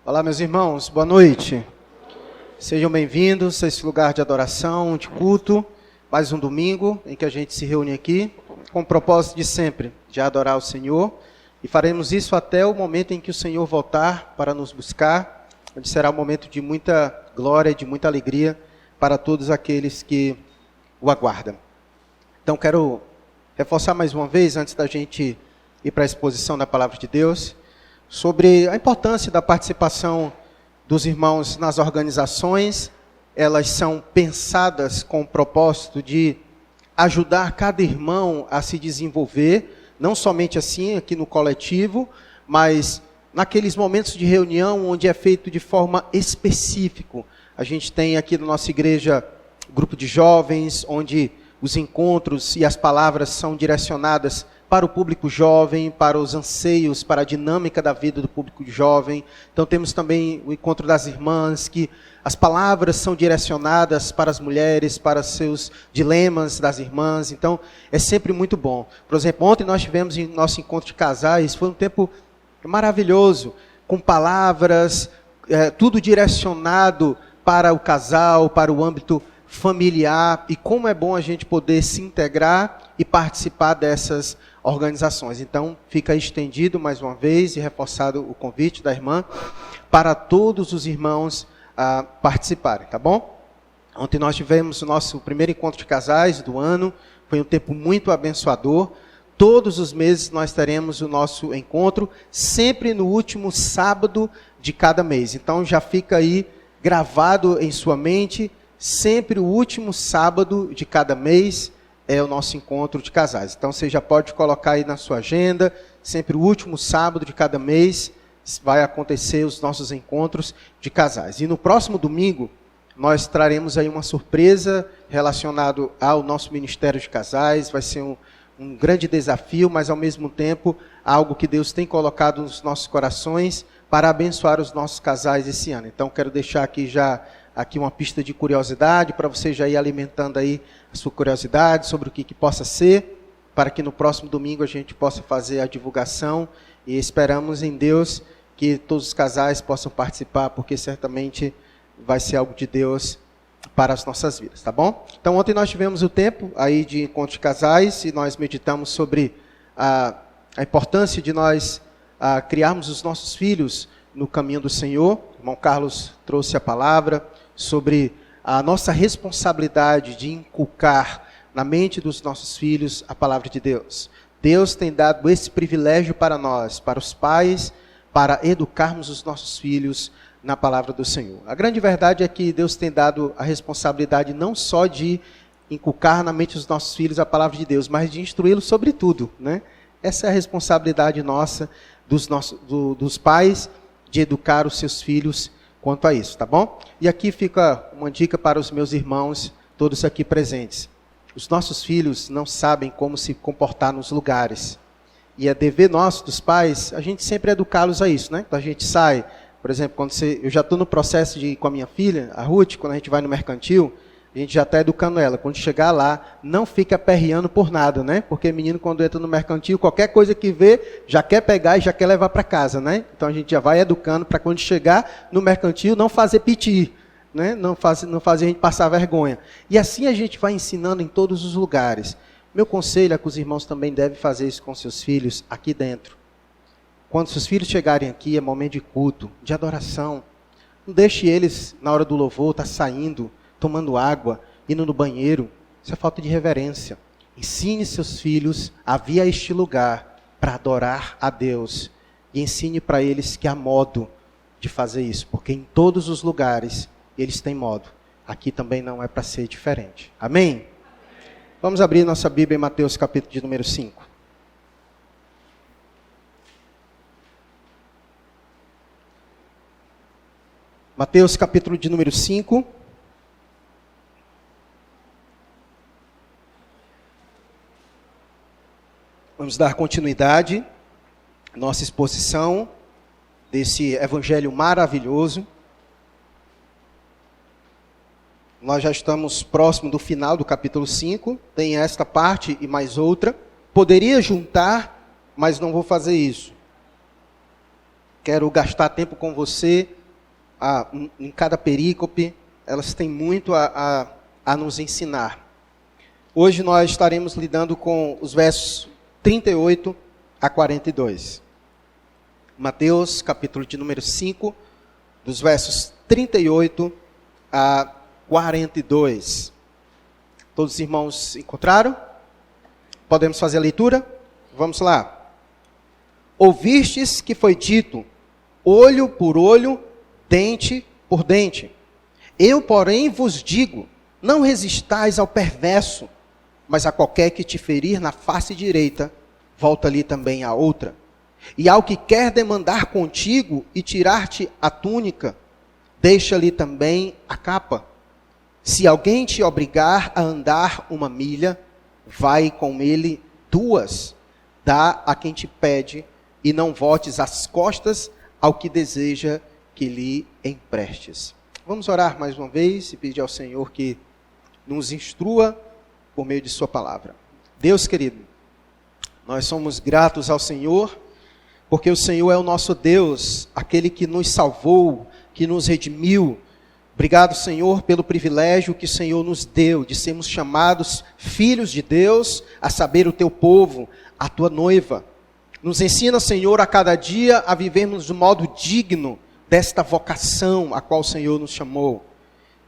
Olá, meus irmãos, boa noite. Sejam bem-vindos a esse lugar de adoração, de culto, mais um domingo em que a gente se reúne aqui com o propósito de sempre, de adorar o Senhor, e faremos isso até o momento em que o Senhor voltar para nos buscar, onde será um momento de muita glória, de muita alegria para todos aqueles que o aguardam. Então quero reforçar mais uma vez, antes da gente ir para a exposição da Palavra de Deus, sobre a importância da participação dos irmãos nas organizações. Elas são pensadas com o propósito de ajudar cada irmão a se desenvolver, não somente assim aqui no coletivo, mas naqueles momentos de reunião onde é feito de forma específica. A gente tem aqui na nossa igreja grupo de jovens, onde os encontros e as palavras são direcionadas para o público jovem, para os anseios, para a dinâmica da vida do público jovem. Então temos também o encontro das irmãs, que as palavras são direcionadas para as mulheres, para os seus dilemas das irmãs. Então é sempre muito bom. Por exemplo, ontem nós tivemos nosso encontro de casais, foi um tempo maravilhoso, com palavras, tudo direcionado para o casal, para o âmbito familiar, e como é bom a gente poder se integrar e participar dessas organizações. Então, fica estendido mais uma vez e reforçado o convite da irmã para todos os irmãos participarem, tá bom? Ontem nós tivemos o nosso primeiro encontro de casais do ano, foi um tempo muito abençoador. Todos os meses nós teremos o nosso encontro, sempre no último sábado de cada mês. Então, já fica aí gravado em sua mente, sempre o último sábado de cada mês é o nosso encontro de casais. Então você já pode colocar aí na sua agenda, sempre o último sábado de cada mês vai acontecer os nossos encontros de casais. E no próximo domingo nós traremos aí uma surpresa relacionada ao nosso Ministério de Casais. Vai ser um grande desafio, mas ao mesmo tempo algo que Deus tem colocado nos nossos corações para abençoar os nossos casais esse ano. Então quero deixar aqui uma pista de curiosidade, para você já ir alimentando aí a sua curiosidade sobre o que possa ser, para que no próximo domingo a gente possa fazer a divulgação, e esperamos em Deus que todos os casais possam participar, porque certamente vai ser algo de Deus para as nossas vidas, tá bom? Então ontem nós tivemos o tempo aí de encontro de casais, e nós meditamos sobre a importância de nós criarmos os nossos filhos no caminho do Senhor. O irmão Carlos trouxe a palavra sobre a nossa responsabilidade de inculcar na mente dos nossos filhos a palavra de Deus. Deus tem dado esse privilégio para nós, para os pais, para educarmos os nossos filhos na palavra do Senhor. A grande verdade é que Deus tem dado a responsabilidade não só de inculcar na mente dos nossos filhos a palavra de Deus, mas de instruí-los sobre tudo, né? Essa é a responsabilidade nossa, dos pais, de educar os seus filhos quanto a isso, tá bom? E aqui fica uma dica para os meus irmãos, todos aqui presentes. Os nossos filhos não sabem como se comportar nos lugares. E é dever nosso, dos pais, a gente sempre educá-los a isso, né? Então a gente sai, por exemplo, eu já estou no processo de ir com a minha filha, a Ruth, quando a gente vai no mercantil, a gente já está educando ela. Quando chegar lá, não fica aperreando por nada, né? Porque menino, quando entra no mercantil, qualquer coisa que vê, já quer pegar e já quer levar para casa, né? Então a gente já vai educando para quando chegar no mercantil, não fazer piti, né? Não fazer a gente passar vergonha. E assim a gente vai ensinando em todos os lugares. Meu conselho é que os irmãos também devem fazer isso com seus filhos aqui dentro. Quando seus filhos chegarem aqui, é momento de culto, de adoração. Não deixe eles, na hora do louvor, estar saindo, tomando água, indo no banheiro. Isso é falta de reverência. Ensine seus filhos a vir a este lugar para adorar a Deus. E ensine para eles que há modo de fazer isso. Porque em todos os lugares eles têm modo. Aqui também não é para ser diferente. Amém? Vamos abrir nossa Bíblia em Mateus capítulo de número 5. Mateus capítulo de número 5. Vamos dar continuidade à nossa exposição desse evangelho maravilhoso. Nós já estamos próximo do final do capítulo 5, tem esta parte e mais outra. Poderia juntar, mas não vou fazer isso. Quero gastar tempo com você em cada perícope, elas têm muito a nos ensinar. Hoje nós estaremos lidando com os versos 38 a 42. Mateus, capítulo de número 5, dos versos 38 a 42. Todos os irmãos encontraram? Podemos fazer a leitura? Vamos lá. Ouvistes que foi dito, olho por olho, dente por dente. Eu, porém, vos digo, não resistais ao perverso, mas a qualquer que te ferir na face direita, volta-lhe também a outra. E ao que quer demandar contigo e tirar-te a túnica, deixa-lhe também a capa. Se alguém te obrigar a andar 1 milha, vai com ele 2. Dá a quem te pede, e não voltes as costas ao que deseja que lhe emprestes. Vamos orar mais uma vez e pedir ao Senhor que nos instrua por meio de sua palavra. Deus querido, nós somos gratos ao Senhor, porque o Senhor é o nosso Deus, aquele que nos salvou, que nos redimiu. Obrigado, Senhor, pelo privilégio que o Senhor nos deu de sermos chamados filhos de Deus, a saber, o teu povo, a tua noiva. Nos ensina, Senhor, a cada dia a vivermos de modo digno desta vocação a qual o Senhor nos chamou.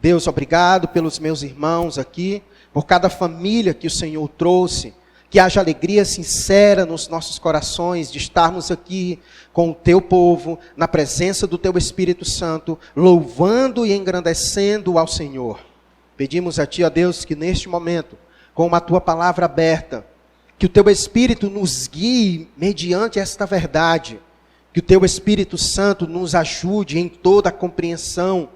Deus, obrigado pelos meus irmãos aqui, por cada família que o Senhor trouxe, que haja alegria sincera nos nossos corações de estarmos aqui com o teu povo, na presença do teu Espírito Santo, louvando e engrandecendo ao Senhor. Pedimos a ti, ó Deus, que neste momento, com a tua palavra aberta, que o teu Espírito nos guie mediante esta verdade, que o teu Espírito Santo nos ajude em toda a compreensão,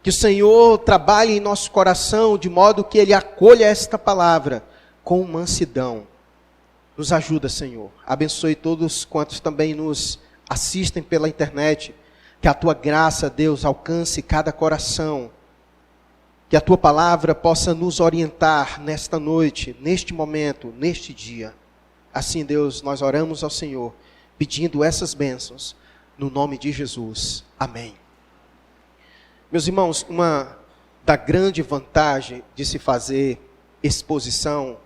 que o Senhor trabalhe em nosso coração de modo que ele acolha esta palavra com mansidão. Nos ajuda, Senhor. Abençoe todos quantos também nos assistem pela internet. Que a tua graça, Deus, alcance cada coração. Que a tua palavra possa nos orientar nesta noite, neste momento, neste dia. Assim, Deus, nós oramos ao Senhor, pedindo essas bênçãos, no nome de Jesus. Amém. Meus irmãos, uma da grande vantagem de se fazer exposição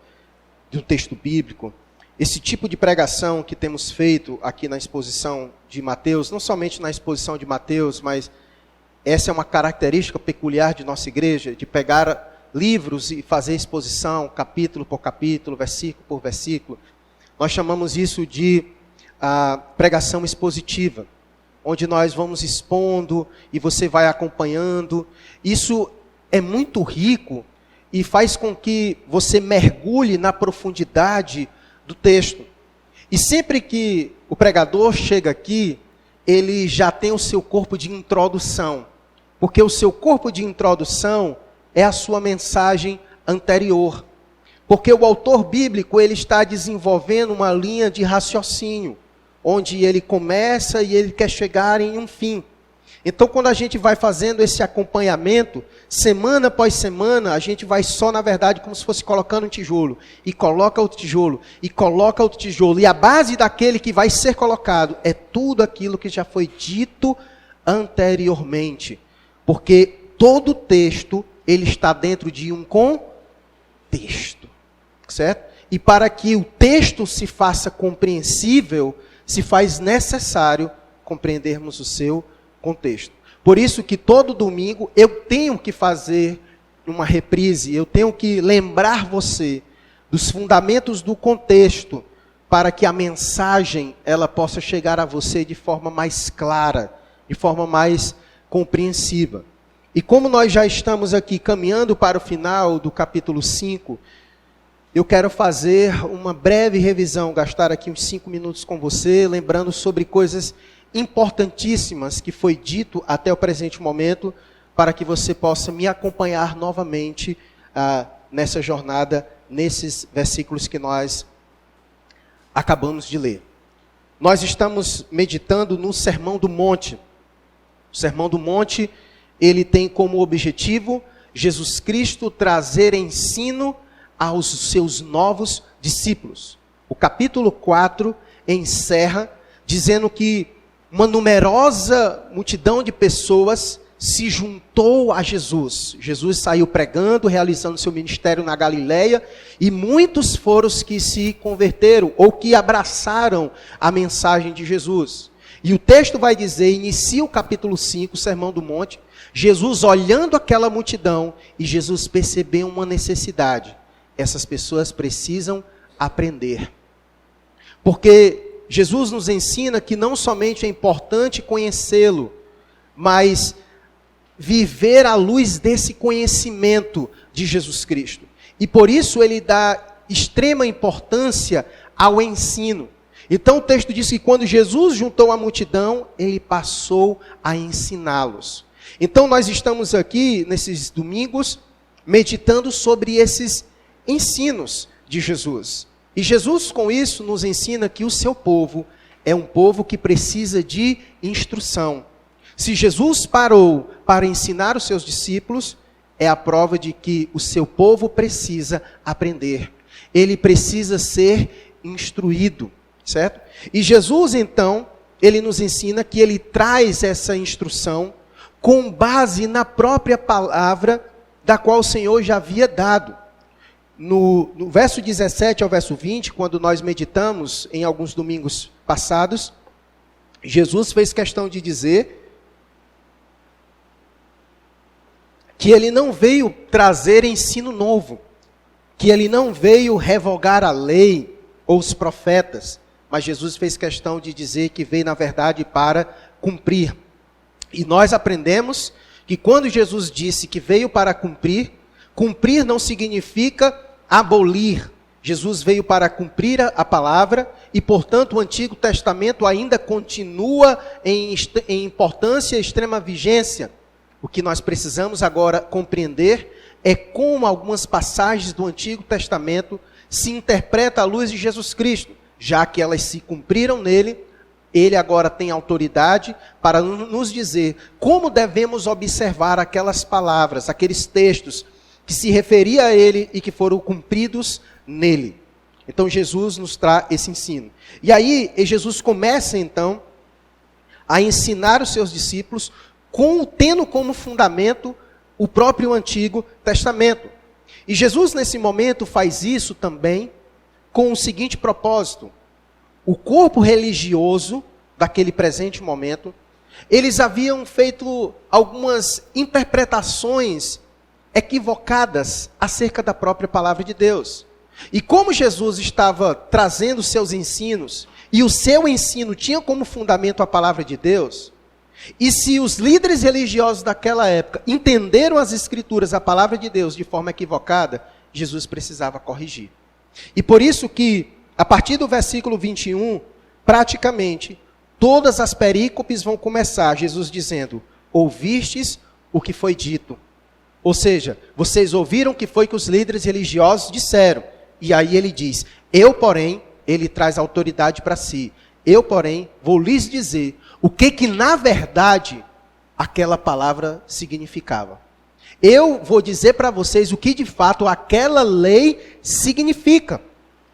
de um texto bíblico, esse tipo de pregação que temos feito aqui na exposição de Mateus, não somente na exposição de Mateus, mas essa é uma característica peculiar de nossa igreja, de pegar livros e fazer exposição, capítulo por capítulo, versículo por versículo. Nós chamamos isso de pregação expositiva, onde nós vamos expondo e você vai acompanhando. Isso é muito rico e faz com que você mergulhe na profundidade do texto. E sempre que o pregador chega aqui, ele já tem o seu corpo de introdução. Porque o seu corpo de introdução é a sua mensagem anterior. Porque o autor bíblico, ele está desenvolvendo uma linha de raciocínio, onde ele começa e ele quer chegar em um fim. Então, quando a gente vai fazendo esse acompanhamento, semana após semana, a gente vai só, na verdade, como se fosse colocando um tijolo. E coloca outro tijolo, e coloca outro tijolo. E a base daquele que vai ser colocado é tudo aquilo que já foi dito anteriormente. Porque todo texto, ele está dentro de um contexto. Certo? E para que o texto se faça compreensível, se faz necessário compreendermos o seu contexto. Por isso que todo domingo eu tenho que fazer uma reprise, eu tenho que lembrar você dos fundamentos do contexto, para que a mensagem ela possa chegar a você de forma mais clara, de forma mais compreensiva. E como nós já estamos aqui caminhando para o final do capítulo 5, eu quero fazer uma breve revisão, gastar aqui uns 5 minutos com você, lembrando sobre coisas importantíssimas que foi dito até o presente momento, para que você possa me acompanhar novamente nessa jornada, nesses versículos que nós acabamos de ler. Nós estamos meditando no Sermão do Monte. O Sermão do Monte, ele tem como objetivo Jesus Cristo trazer ensino aos seus novos discípulos. O capítulo 4 encerra dizendo que uma numerosa multidão de pessoas se juntou a Jesus. Jesus saiu pregando, realizando seu ministério na Galileia, e muitos foram os que se converteram, ou que abraçaram a mensagem de Jesus. E o texto vai dizer, inicia o capítulo 5, o Sermão do Monte, Jesus olhando aquela multidão, e Jesus percebeu uma necessidade. Essas pessoas precisam aprender. Porque Jesus nos ensina que não somente é importante conhecê-lo, mas viver à luz desse conhecimento de Jesus Cristo. E por isso ele dá extrema importância ao ensino. Então o texto diz que quando Jesus juntou a multidão, ele passou a ensiná-los. Então nós estamos aqui, nesses domingos, meditando sobre esses ensinos de Jesus. E Jesus, com isso, nos ensina que o seu povo é um povo que precisa de instrução. Se Jesus parou para ensinar os seus discípulos, é a prova de que o seu povo precisa aprender. Ele precisa ser instruído, certo? E Jesus, então, ele nos ensina que ele traz essa instrução com base na própria palavra da qual o Senhor já havia dado. No verso 17 ao verso 20, quando nós meditamos em alguns domingos passados, Jesus fez questão de dizer que ele não veio trazer ensino novo, que ele não veio revogar a lei ou os profetas, mas Jesus fez questão de dizer que veio, na verdade, para cumprir. E nós aprendemos que quando Jesus disse que veio para cumprir, cumprir não significa abolir. Jesus veio para cumprir a palavra e, portanto, o Antigo Testamento ainda continua em importância e extrema vigência. O que nós precisamos agora compreender é como algumas passagens do Antigo Testamento se interpretam à luz de Jesus Cristo. Já que elas se cumpriram nele, ele agora tem autoridade para nos dizer como devemos observar aquelas palavras, aqueles textos que se referia a ele e que foram cumpridos nele. Então Jesus nos traz esse ensino. E aí Jesus começa então a ensinar os seus discípulos tendo como fundamento o próprio Antigo Testamento. E Jesus nesse momento faz isso também com o seguinte propósito: o corpo religioso daquele presente momento, eles haviam feito algumas interpretações equivocadas acerca da própria palavra de Deus. E como Jesus estava trazendo seus ensinos, e o seu ensino tinha como fundamento a palavra de Deus, e se os líderes religiosos daquela época entenderam as Escrituras, a palavra de Deus, de forma equivocada, Jesus precisava corrigir. E por isso que, a partir do versículo 21, praticamente, todas as perícopes vão começar, Jesus dizendo: ouvistes o que foi dito. Ou seja, vocês ouviram o que foi que os líderes religiosos disseram. E aí ele diz: eu, porém, ele traz autoridade para si. Eu, porém, vou lhes dizer o que na verdade aquela palavra significava. Eu vou dizer para vocês o que de fato aquela lei significa.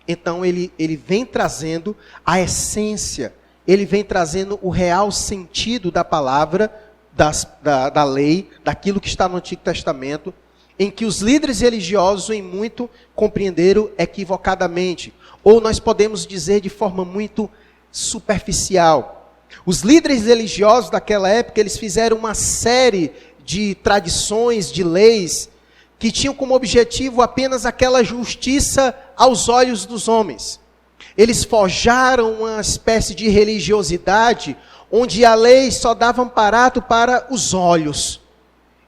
Então ele vem trazendo a essência, ele vem trazendo o real sentido da palavra, da lei, daquilo que está no Antigo Testamento, em que os líderes religiosos em muito compreenderam equivocadamente, ou nós podemos dizer de forma muito superficial. Os líderes religiosos daquela época, eles fizeram uma série de tradições, de leis, que tinham como objetivo apenas aquela justiça aos olhos dos homens. Eles forjaram uma espécie de religiosidade, onde a lei só dava amparo para os olhos.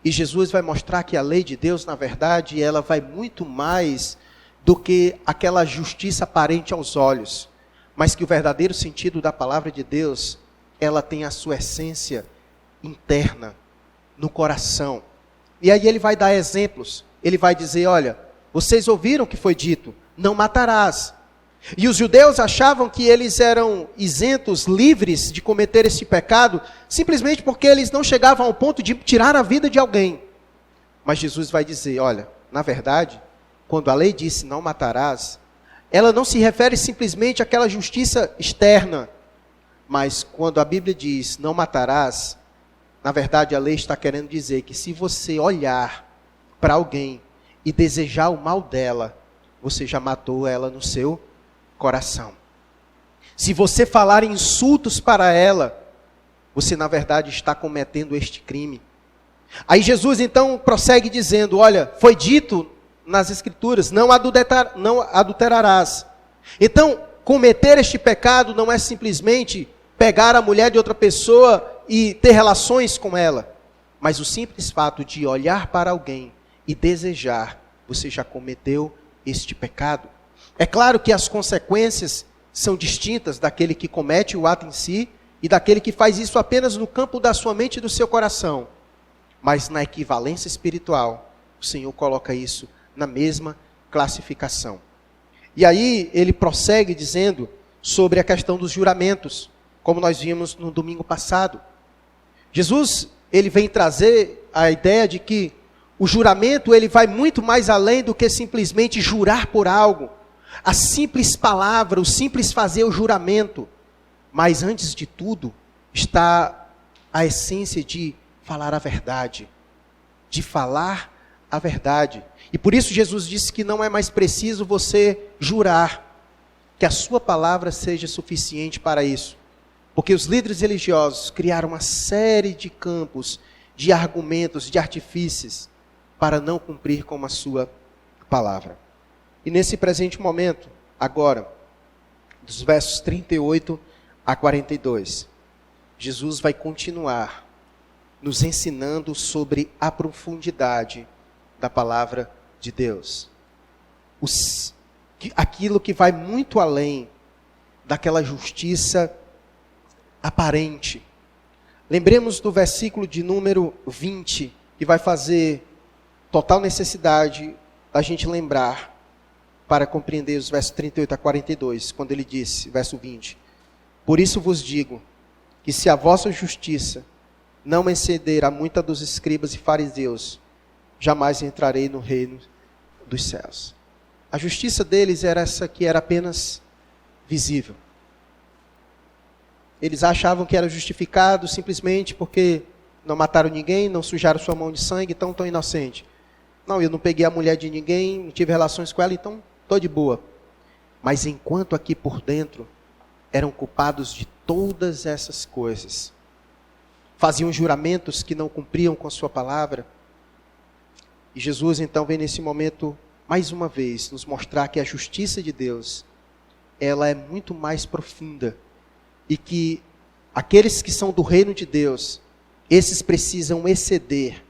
E Jesus vai mostrar que a lei de Deus, na verdade, ela vai muito mais do que aquela justiça aparente aos olhos, mas que o verdadeiro sentido da palavra de Deus, ela tem a sua essência interna, no coração. E aí ele vai dar exemplos. Ele vai dizer: olha, vocês ouviram o que foi dito, não matarás. E os judeus achavam que eles eram isentos, livres de cometer esse pecado, simplesmente porque eles não chegavam ao ponto de tirar a vida de alguém. Mas Jesus vai dizer: olha, na verdade, quando a lei disse não matarás, ela não se refere simplesmente àquela justiça externa, mas quando a Bíblia diz não matarás, Na verdade, a lei está querendo dizer que se você olhar para alguém e desejar o mal dela, você já matou ela no seu coração. Se você falar insultos para ela, você na verdade está cometendo este crime. Aí Jesus então prossegue dizendo, olha, foi dito nas Escrituras, não adulterarás. Então, cometer este pecado não é simplesmente pegar a mulher de outra pessoa e ter relações com ela, mas o simples fato de olhar para alguém e desejar, você já cometeu este pecado. É claro que as consequências são distintas daquele que comete o ato em si e daquele que faz isso apenas no campo da sua mente e do seu coração. Mas na equivalência espiritual, o Senhor coloca isso na mesma classificação. E aí ele prossegue dizendo sobre a questão dos juramentos, como nós vimos no domingo passado. Jesus, ele vem trazer a ideia de que o juramento, ele vai muito mais além do que simplesmente jurar por algo. A simples palavra, o simples fazer o juramento. Mas antes de tudo, está a essência de falar a verdade. De falar a verdade. E por isso Jesus disse que não é mais preciso você jurar, que a sua palavra seja suficiente para isso. Porque os líderes religiosos criaram uma série de campos, de argumentos, de artifícios, para não cumprir com a sua palavra. E nesse presente momento, agora, dos versos 38 a 42, Jesus vai continuar nos ensinando sobre a profundidade da palavra de Deus. Aquilo que vai muito além daquela justiça aparente. Lembremos do versículo de número 20, que vai fazer total necessidade da gente lembrar para compreender os versos 38 a 42, quando ele disse, verso 20, por isso vos digo, que se a vossa justiça não exceder a muita dos escribas e fariseus, jamais entrarei no reino dos céus. A justiça deles era essa que era apenas visível. Eles achavam que era justificado simplesmente porque não mataram ninguém, não sujaram sua mão de sangue, então estão inocentes. Não, eu não peguei a mulher de ninguém, não tive relações com ela, então estou de boa. Mas enquanto aqui por dentro eram culpados de todas essas coisas, faziam juramentos que não cumpriam com a sua palavra, e Jesus então vem nesse momento, mais uma vez, nos mostrar que a justiça de Deus, ela é muito mais profunda, e que aqueles que são do reino de Deus, esses precisam exceder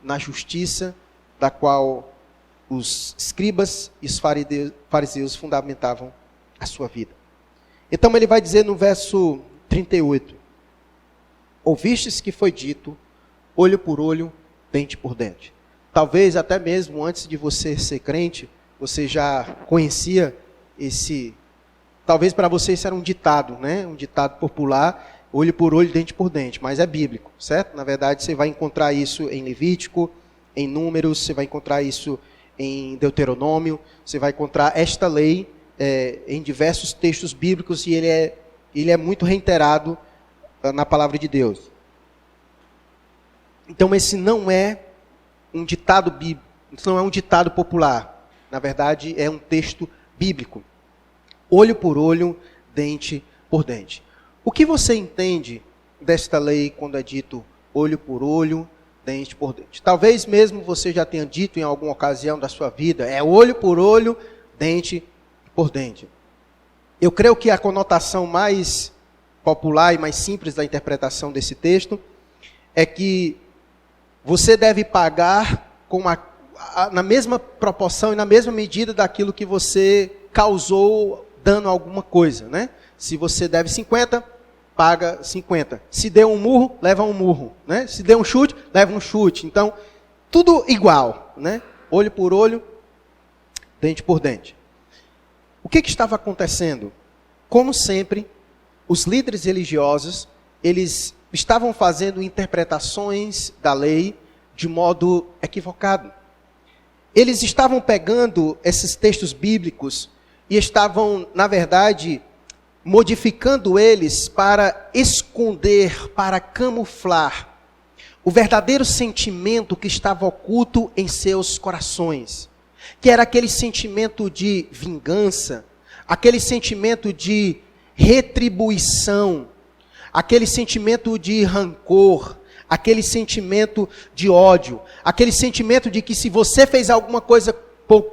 na justiça da qual os escribas e os fariseus fundamentavam a sua vida. Então ele vai dizer no verso 38, ouvistes que foi dito, olho por olho, dente por dente. Talvez até mesmo antes de você ser crente, você já conhecia talvez para você isso era um ditado, né? Um ditado popular, olho por olho, dente por dente, mas é bíblico, certo? Na verdade você vai encontrar isso em Levítico, em Números, você vai encontrar isso em Deuteronômio, você vai encontrar esta lei em diversos textos bíblicos e ele é muito reiterado na palavra de Deus. Então esse não é um ditado bíblico, isso não é um ditado popular, na verdade é um texto bíblico. Olho por olho, dente por dente. O que você entende desta lei quando é dito olho por olho, dente por dente? Talvez mesmo você já tenha dito em alguma ocasião da sua vida, é olho por olho, dente por dente. Eu creio que a conotação mais popular e mais simples da interpretação desse texto é que você deve pagar na mesma proporção e na mesma medida daquilo que você causou dano a alguma coisa, né? Se você deve 50, paga 50. Se deu um murro, leva um murro, né? Se deu um chute, leva um chute. Então, tudo igual, né? Olho por olho, dente por dente. O que estava acontecendo? Como sempre, os líderes religiosos, eles estavam fazendo interpretações da lei de modo equivocado. Eles estavam pegando esses textos bíblicos e estavam, na verdade, modificando eles para esconder, para camuflar o verdadeiro sentimento que estava oculto em seus corações, que era aquele sentimento de vingança, aquele sentimento de retribuição, aquele sentimento de rancor, aquele sentimento de ódio, aquele sentimento de que se você fez alguma coisa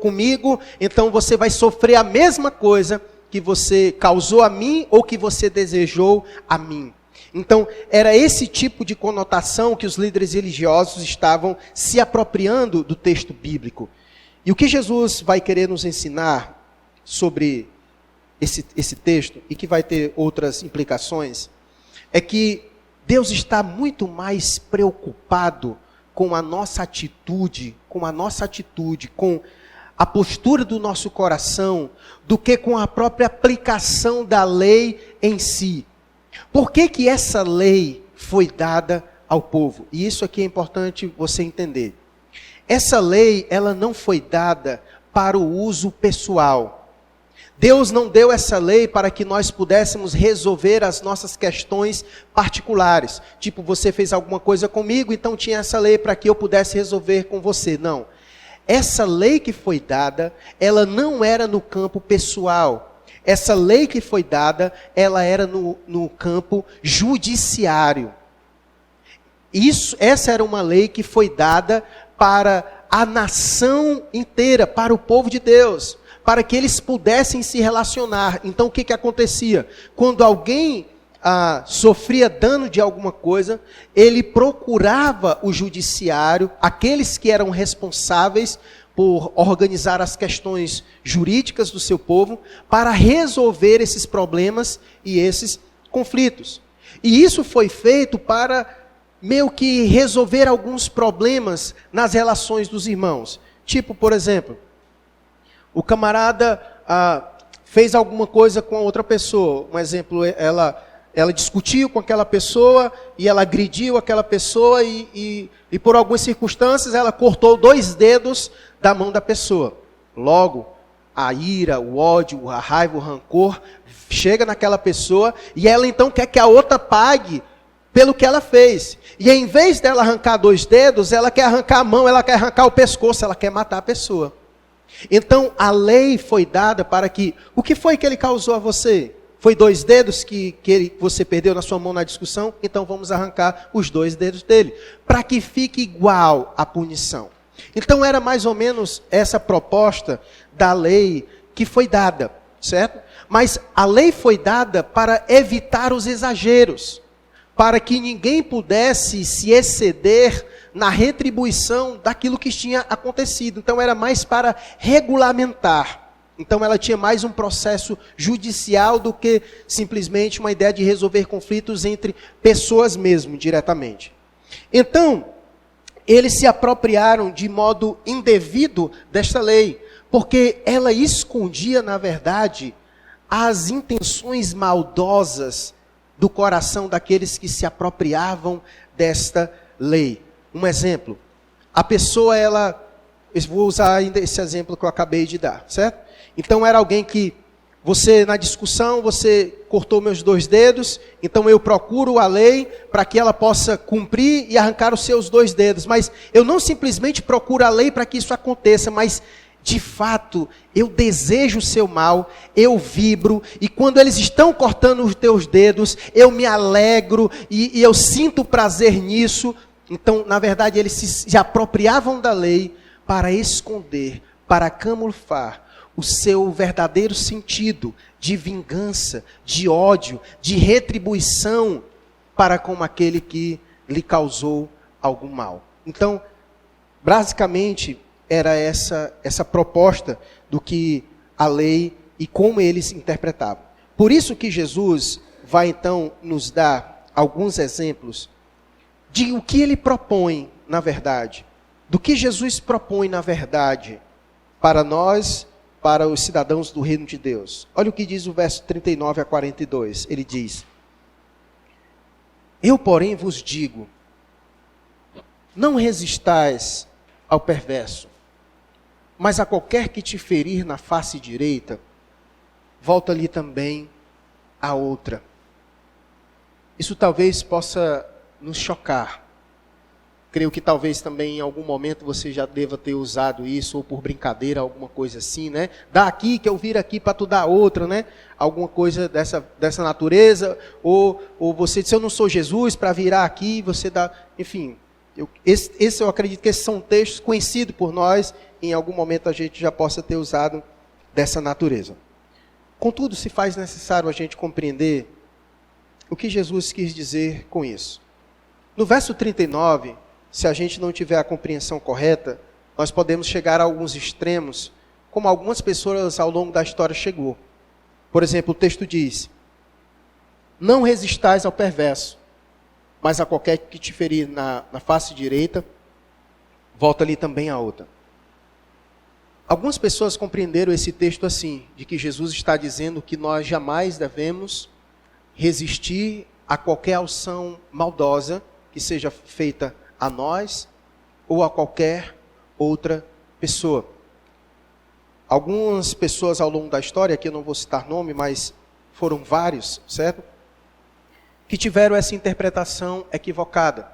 comigo, então você vai sofrer a mesma coisa que você causou a mim ou que você desejou a mim. Então, era esse tipo de conotação que os líderes religiosos estavam se apropriando do texto bíblico. E o que Jesus vai querer nos ensinar sobre esse texto, e que vai ter outras implicações, é que Deus está muito mais preocupado com a nossa atitude, com a postura do nosso coração, do que com a própria aplicação da lei em si. Por que que essa lei foi dada ao povo? E isso aqui é importante você entender. Essa lei, ela não foi dada para o uso pessoal. Deus não deu essa lei para que nós pudéssemos resolver as nossas questões particulares. Tipo, você fez alguma coisa comigo, então tinha essa lei para que eu pudesse resolver com você. Não. Essa lei que foi dada, ela não era no campo pessoal. Essa lei que foi dada, ela era no campo judiciário. Essa era uma lei que foi dada para a nação inteira, para o povo de Deus, para que eles pudessem se relacionar. Então o que acontecia? Quando alguém sofria dano de alguma coisa, ele procurava o judiciário, aqueles que eram responsáveis por organizar as questões jurídicas do seu povo, para resolver esses problemas e esses conflitos. E isso foi feito para meio que resolver alguns problemas nas relações dos irmãos. Tipo, por exemplo, o camarada fez alguma coisa com a outra pessoa. Um exemplo, ela discutiu com aquela pessoa e ela agrediu aquela pessoa e por algumas circunstâncias ela cortou 2 dedos da mão da pessoa. Logo, a ira, o ódio, a raiva, o rancor chega naquela pessoa e ela então quer que a outra pague pelo que ela fez. E em vez dela arrancar 2 dedos, ela quer arrancar a mão, ela quer arrancar o pescoço, ela quer matar a pessoa. Então, a lei foi dada para que... O que foi que ele causou a você? Foi 2 dedos que você perdeu na sua mão na discussão? Então, vamos arrancar os 2 dedos dele. Para que fique igual a punição. Então, era mais ou menos essa proposta da lei que foi dada, certo? Mas a lei foi dada para evitar os exageros, para que ninguém pudesse se exceder na retribuição daquilo que tinha acontecido. Então era mais para regulamentar. Então ela tinha mais um processo judicial do que simplesmente uma ideia de resolver conflitos entre pessoas mesmo, diretamente. Então, eles se apropriaram de modo indevido desta lei, porque ela escondia, na verdade, as intenções maldosas do coração daqueles que se apropriavam desta lei. Um exemplo, a pessoa, eu vou usar ainda esse exemplo que eu acabei de dar, certo? Então era alguém que, na discussão, você cortou meus 2 dedos, então eu procuro a lei para que ela possa cumprir e arrancar os seus 2 dedos. Mas eu não simplesmente procuro a lei para que isso aconteça, mas de fato, eu desejo o seu mal, eu vibro, e quando eles estão cortando os teus dedos, eu me alegro, e eu sinto prazer nisso. Então, na verdade, eles se apropriavam da lei para esconder, para camuflar o seu verdadeiro sentido de vingança, de ódio, de retribuição para com aquele que lhe causou algum mal. Então, basicamente, era essa proposta do que a lei e como eles interpretavam. Por isso que Jesus vai então nos dar alguns exemplos de o que ele propõe, na verdade. Do que Jesus propõe, na verdade, para nós, para os cidadãos do reino de Deus. Olha o que diz o verso 39 a 42. Ele diz: Eu, porém, vos digo, não resistais ao perverso, mas a qualquer que te ferir na face direita, volta-lhe também a outra. Isso talvez possa nos chocar, Creio que talvez também em algum momento você já deva ter usado isso, ou por brincadeira, alguma coisa assim, né? Dá aqui que eu viro aqui para tu dar outra, né? Alguma coisa dessa natureza. Ou você disse, eu não sou Jesus, para virar aqui, você dá... Enfim, eu acredito que esses são textos conhecidos por nós, em algum momento a gente já possa ter usado dessa natureza. Contudo, se faz necessário a gente compreender o que Jesus quis dizer com isso. No verso 39... se a gente não tiver a compreensão correta, nós podemos chegar a alguns extremos, como algumas pessoas ao longo da história chegou. Por exemplo, o texto diz, não resistais ao perverso, mas a qualquer que te ferir na face direita, volta ali também a outra. Algumas pessoas compreenderam esse texto assim, de que Jesus está dizendo que nós jamais devemos resistir a qualquer ação maldosa que seja feita a nós ou a qualquer outra pessoa. Algumas pessoas ao longo da história, aqui eu não vou citar nome, mas foram vários, certo? Que tiveram essa interpretação equivocada.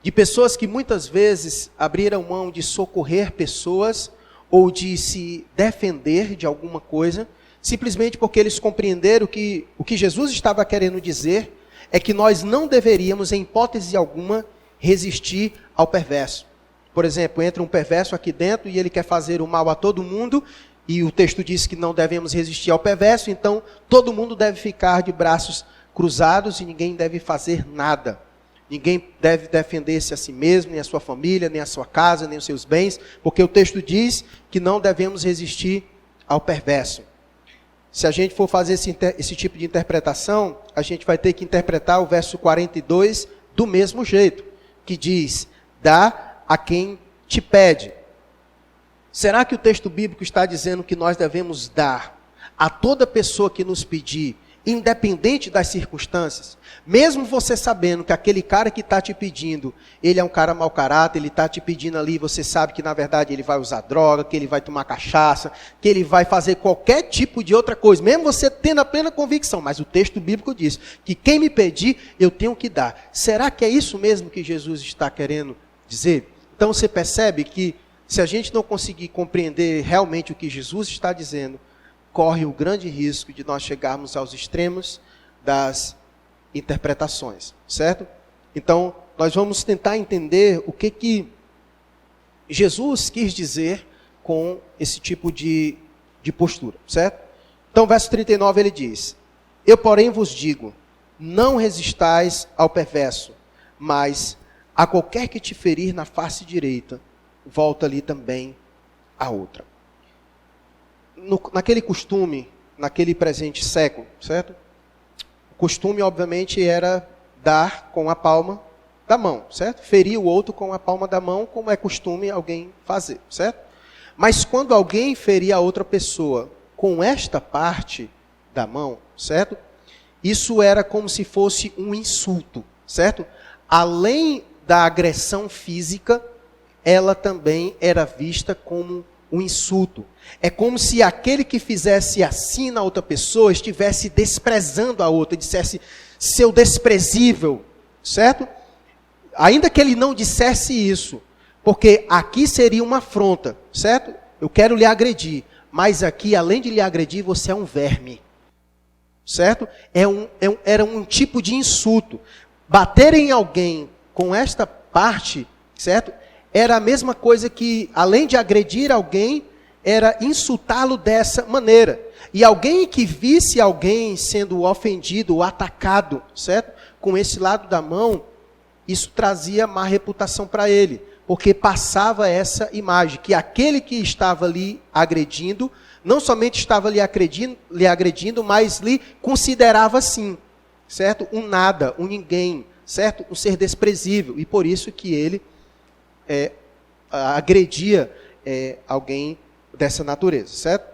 De pessoas que muitas vezes abriram mão de socorrer pessoas ou de se defender de alguma coisa, simplesmente porque eles compreenderam que o que Jesus estava querendo dizer é que nós não deveríamos, em hipótese alguma, resistir ao perverso. Por exemplo, entra um perverso aqui dentro e ele quer fazer o mal a todo mundo, e o texto diz que não devemos resistir ao perverso, então todo mundo deve ficar de braços cruzados e ninguém deve fazer nada. Ninguém deve defender-se a si mesmo, nem a sua família, nem a sua casa, nem os seus bens, porque o texto diz que não devemos resistir ao perverso. Se a gente for fazer esse tipo de interpretação, a gente vai ter que interpretar o verso 42 do mesmo jeito, que diz, dá a quem te pede. Será que o texto bíblico está dizendo que nós devemos dar a toda pessoa que nos pedir, independente das circunstâncias? Mesmo você sabendo que aquele cara que está te pedindo, ele é um cara mau caráter, ele está te pedindo ali, você sabe que na verdade ele vai usar droga, que ele vai tomar cachaça, que ele vai fazer qualquer tipo de outra coisa, mesmo você tendo a plena convicção, mas o texto bíblico diz que quem me pedir, eu tenho que dar. Será que é isso mesmo que Jesus está querendo dizer? Então você percebe que se a gente não conseguir compreender realmente o que Jesus está dizendo, corre o grande risco de nós chegarmos aos extremos das interpretações, certo? Então, nós vamos tentar entender o que Jesus quis dizer com esse tipo de postura, certo? Então, verso 39 ele diz, eu porém vos digo, não resistais ao perverso, mas a qualquer que te ferir na face direita, volta ali também a outra. Naquele costume, naquele presente século, certo? O costume, obviamente, era dar com a palma da mão, certo? Ferir o outro com a palma da mão, como é costume alguém fazer, certo? Mas quando alguém feria a outra pessoa com esta parte da mão, certo? Isso era como se fosse um insulto, certo? Além da agressão física, ela também era vista como um insulto. É como se aquele que fizesse assim na outra pessoa estivesse desprezando a outra, dissesse, seu desprezível, certo? Ainda que ele não dissesse isso, porque aqui seria uma afronta, certo? Eu quero lhe agredir, mas aqui, além de lhe agredir, você é um verme, certo? Era um tipo de insulto. Bater em alguém com esta parte, certo? Era a mesma coisa que, além de agredir alguém, era insultá-lo dessa maneira. E alguém que visse alguém sendo ofendido ou atacado, certo? Com esse lado da mão, isso trazia má reputação para ele. Porque passava essa imagem, que aquele que estava ali agredindo, não somente estava lhe agredindo, mas lhe considerava assim, certo? Um nada, um ninguém, certo? Um ser desprezível. E por isso que ele agredia alguém dessa natureza, certo?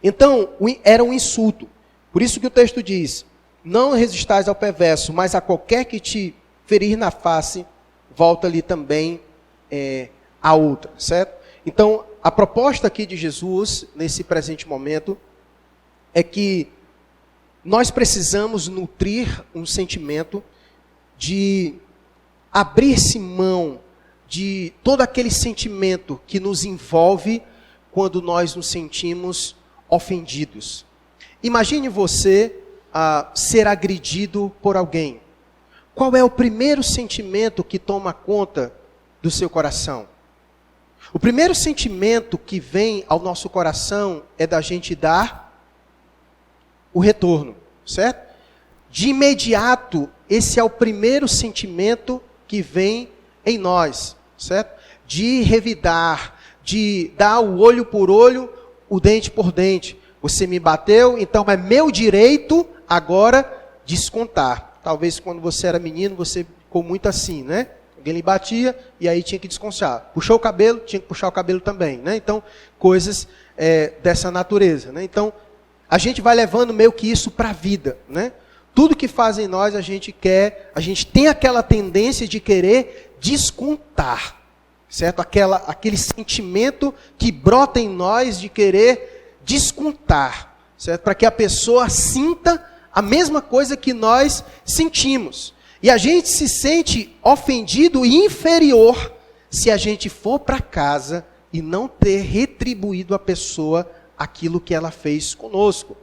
Então, era um insulto. Por isso que o texto diz, não resistais ao perverso, mas a qualquer que te ferir na face, volta ali também a outra, certo? Então, a proposta aqui de Jesus, nesse presente momento, é que nós precisamos nutrir um sentimento de abrir-se mão de todo aquele sentimento que nos envolve quando nós nos sentimos ofendidos. Imagine você ser agredido por alguém. Qual é o primeiro sentimento que toma conta do seu coração? O primeiro sentimento que vem ao nosso coração é da gente dar o retorno, certo? De imediato, esse é o primeiro sentimento que vem em nós, certo? De revidar, de dar o olho por olho, o dente por dente. Você me bateu, então é meu direito agora descontar. Talvez quando você era menino, você ficou muito assim, né? Alguém lhe batia e aí tinha que descontar. Puxou o cabelo, tinha que puxar o cabelo também, né? Então, coisas dessa natureza, né? Então, a gente vai levando meio que isso para a vida, né? Tudo que fazem nós, a gente tem aquela tendência de querer descontar, certo? Aquele sentimento que brota em nós de querer descontar, certo? Para que a pessoa sinta a mesma coisa que nós sentimos. E a gente se sente ofendido e inferior se a gente for para casa e não ter retribuído à pessoa aquilo que ela fez conosco.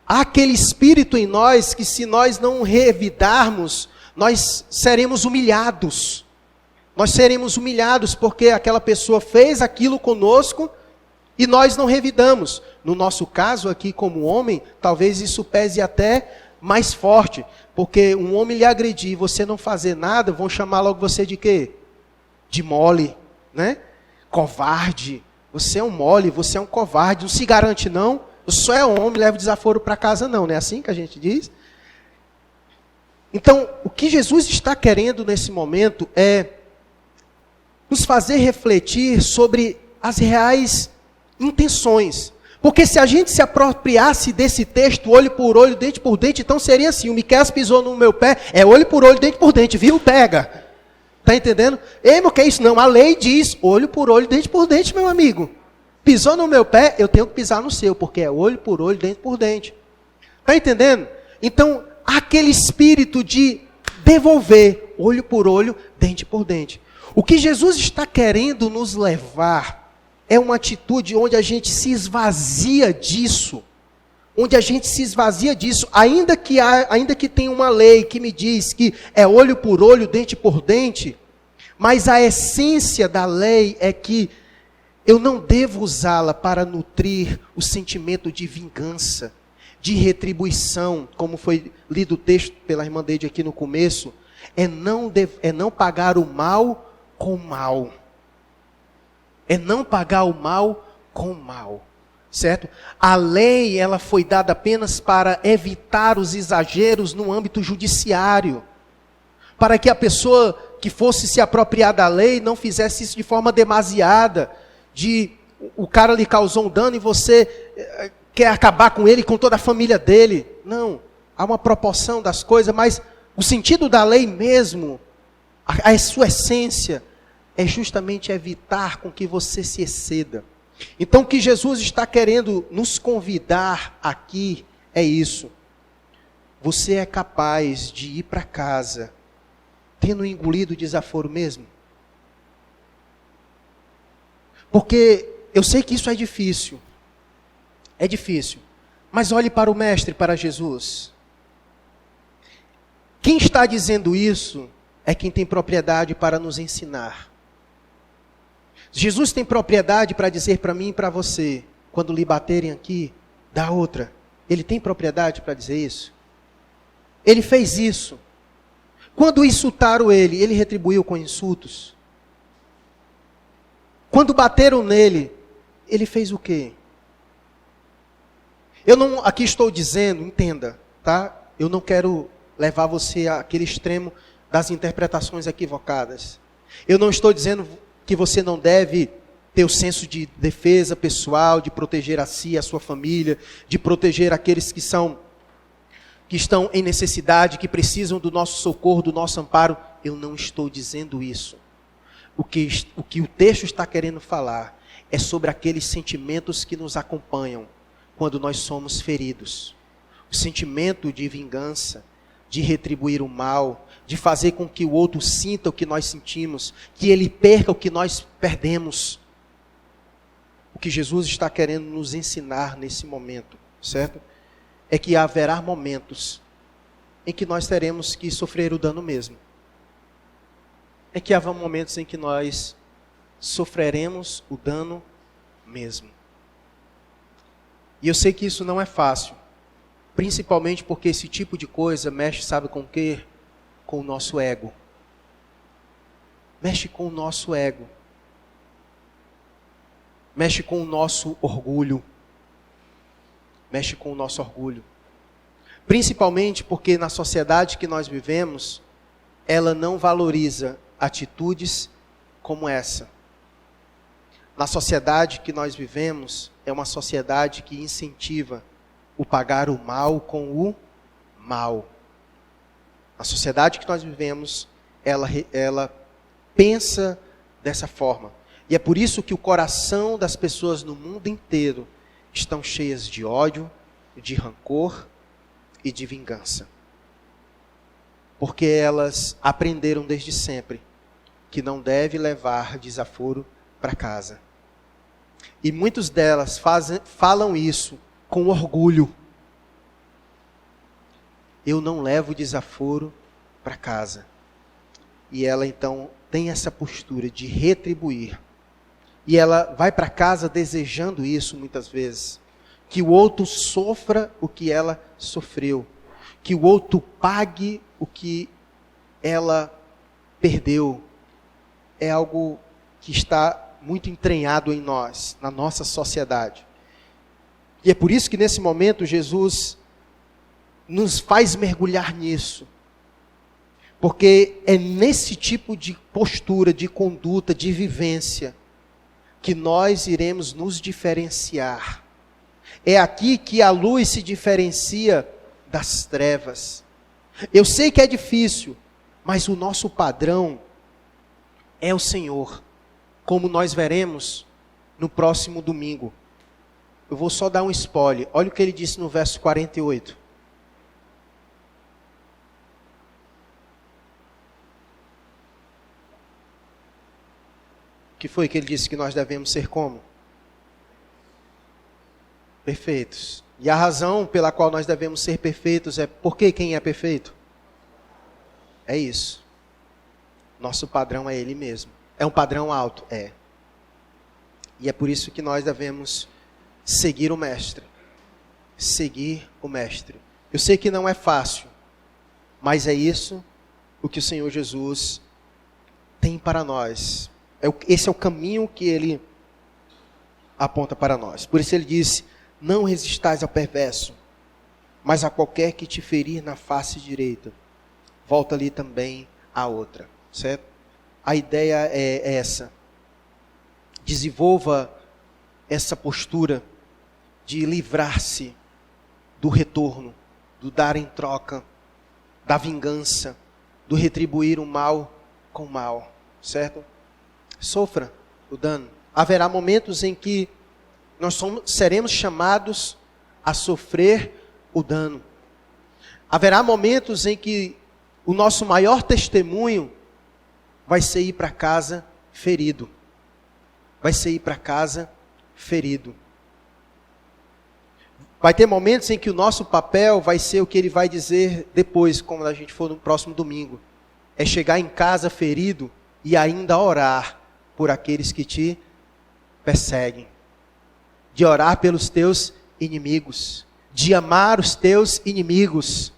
Há aquele espírito em nós que, se nós não revidarmos, nós seremos humilhados. Nós seremos humilhados porque aquela pessoa fez aquilo conosco e nós não revidamos. No nosso caso aqui como homem, talvez isso pese até mais forte. Porque um homem lhe agredir e você não fazer nada, vão chamar logo você de quê? De mole, né? Covarde. Você é um mole, você é um covarde. Não se garante não. Só é homem, leva o desaforo para casa não. Não é assim que a gente diz? Então, o que Jesus está querendo nesse momento é nos fazer refletir sobre as reais intenções. Porque se a gente se apropriasse desse texto, olho por olho, dente por dente, então seria assim, o Miqueias pisou no meu pé, é olho por olho, dente por dente, viu? Pega. Está entendendo? Ei, meu, que é isso? Não, a lei diz, olho por olho, dente por dente, meu amigo. Pisou no meu pé, eu tenho que pisar no seu, porque é olho por olho, dente por dente. Está entendendo? Então, aquele espírito de devolver, olho por olho, dente por dente. O que Jesus está querendo nos levar é uma atitude onde a gente se esvazia disso. Onde a gente se esvazia disso, ainda que tenha uma lei que me diz que é olho por olho, dente por dente, mas a essência da lei é que eu não devo usá-la para nutrir o sentimento de vingança, de retribuição, como foi lido o texto pela irmã Deide aqui no começo, é não pagar o mal com o mal. É não pagar o mal com o mal, certo? A lei, ela foi dada apenas para evitar os exageros no âmbito judiciário, para que a pessoa que fosse se apropriar da lei não fizesse isso de forma demasiada, o cara lhe causou um dano e você quer acabar com ele, com toda a família dele. Não, há uma proporção das coisas, mas o sentido da lei mesmo, a sua essência, é justamente evitar com que você se exceda. Então o que Jesus está querendo nos convidar aqui é isso. Você é capaz de ir para casa tendo engolido o desaforo mesmo? Porque eu sei que isso é difícil. É difícil. Mas olhe para o Mestre, para Jesus. Quem está dizendo isso é quem tem propriedade para nos ensinar. Jesus tem propriedade para dizer para mim e para você, quando lhe baterem aqui, dá outra. Ele tem propriedade para dizer isso? Ele fez isso. Quando insultaram ele retribuiu com insultos. Quando bateram nele, ele fez o quê? Eu não aqui estou dizendo, entenda, tá? Eu não quero levar você àquele extremo das interpretações equivocadas. Eu não estou dizendo que você não deve ter o senso de defesa pessoal, de proteger a si, a sua família, de proteger aqueles que estão em necessidade, que precisam do nosso socorro, do nosso amparo. Eu não estou dizendo isso. O que o texto está querendo falar é sobre aqueles sentimentos que nos acompanham quando nós somos feridos. O sentimento de vingança, de retribuir o mal, de fazer com que o outro sinta o que nós sentimos, que ele perca o que nós perdemos. O que Jesus está querendo nos ensinar nesse momento, certo? É que haverá momentos em que nós teremos que sofrer o dano mesmo. É que haverá momentos em que nós sofreremos o dano mesmo. E eu sei que isso não é fácil, principalmente porque esse tipo de coisa mexe, sabe com o quê? Com o nosso ego. Mexe com o nosso ego. Mexe com o nosso orgulho. Mexe com o nosso orgulho. Principalmente porque na sociedade que nós vivemos, ela não valoriza atitudes como essa. Na sociedade que nós vivemos, é uma sociedade que incentiva o pagar o mal com o mal. A sociedade que nós vivemos, ela pensa dessa forma. E é por isso que o coração das pessoas no mundo inteiro estão cheias de ódio, de rancor e de vingança. Porque elas aprenderam desde sempre que não deve levar desaforo para casa. E muitas delas falam isso com orgulho. Eu não levo desaforo para casa. E ela então tem essa postura de retribuir. E ela vai para casa desejando isso muitas vezes. Que o outro sofra o que ela sofreu. Que o outro pague o que ela perdeu. É algo que está muito entranhado em nós, na nossa sociedade. E é por isso que nesse momento Jesus nos faz mergulhar nisso. Porque é nesse tipo de postura, de conduta, de vivência, que nós iremos nos diferenciar. É aqui que a luz se diferencia das trevas. Eu sei que é difícil, mas o nosso padrão é o Senhor, como nós veremos no próximo domingo. Eu vou só dar um spoiler. Olha o que ele disse no verso 48. O que foi que ele disse que nós devemos ser como? Perfeitos. E a razão pela qual nós devemos ser perfeitos é porque quem é perfeito? É isso. Nosso padrão é Ele mesmo. É um padrão alto? É. E é por isso que nós devemos seguir o Mestre. Seguir o Mestre. Eu sei que não é fácil, mas é isso o que o Senhor Jesus tem para nós. Esse é o caminho que Ele aponta para nós. Por isso Ele disse, não resistais ao perverso, mas a qualquer que te ferir na face direita, volta ali também a outra. Certo? A ideia é essa. Desenvolva essa postura de livrar-se do retorno, do dar em troca, da vingança, do retribuir o mal com o mal. Certo? Sofra o dano. Haverá momentos em que nós seremos chamados a sofrer o dano. Haverá momentos em que o nosso maior testemunho vai ser ir para casa ferido. Vai ser ir para casa ferido. Vai ter momentos em que o nosso papel vai ser o que ele vai dizer depois, quando a gente for no próximo domingo. É chegar em casa ferido e ainda orar por aqueles que te perseguem. De orar pelos teus inimigos. De amar os teus inimigos.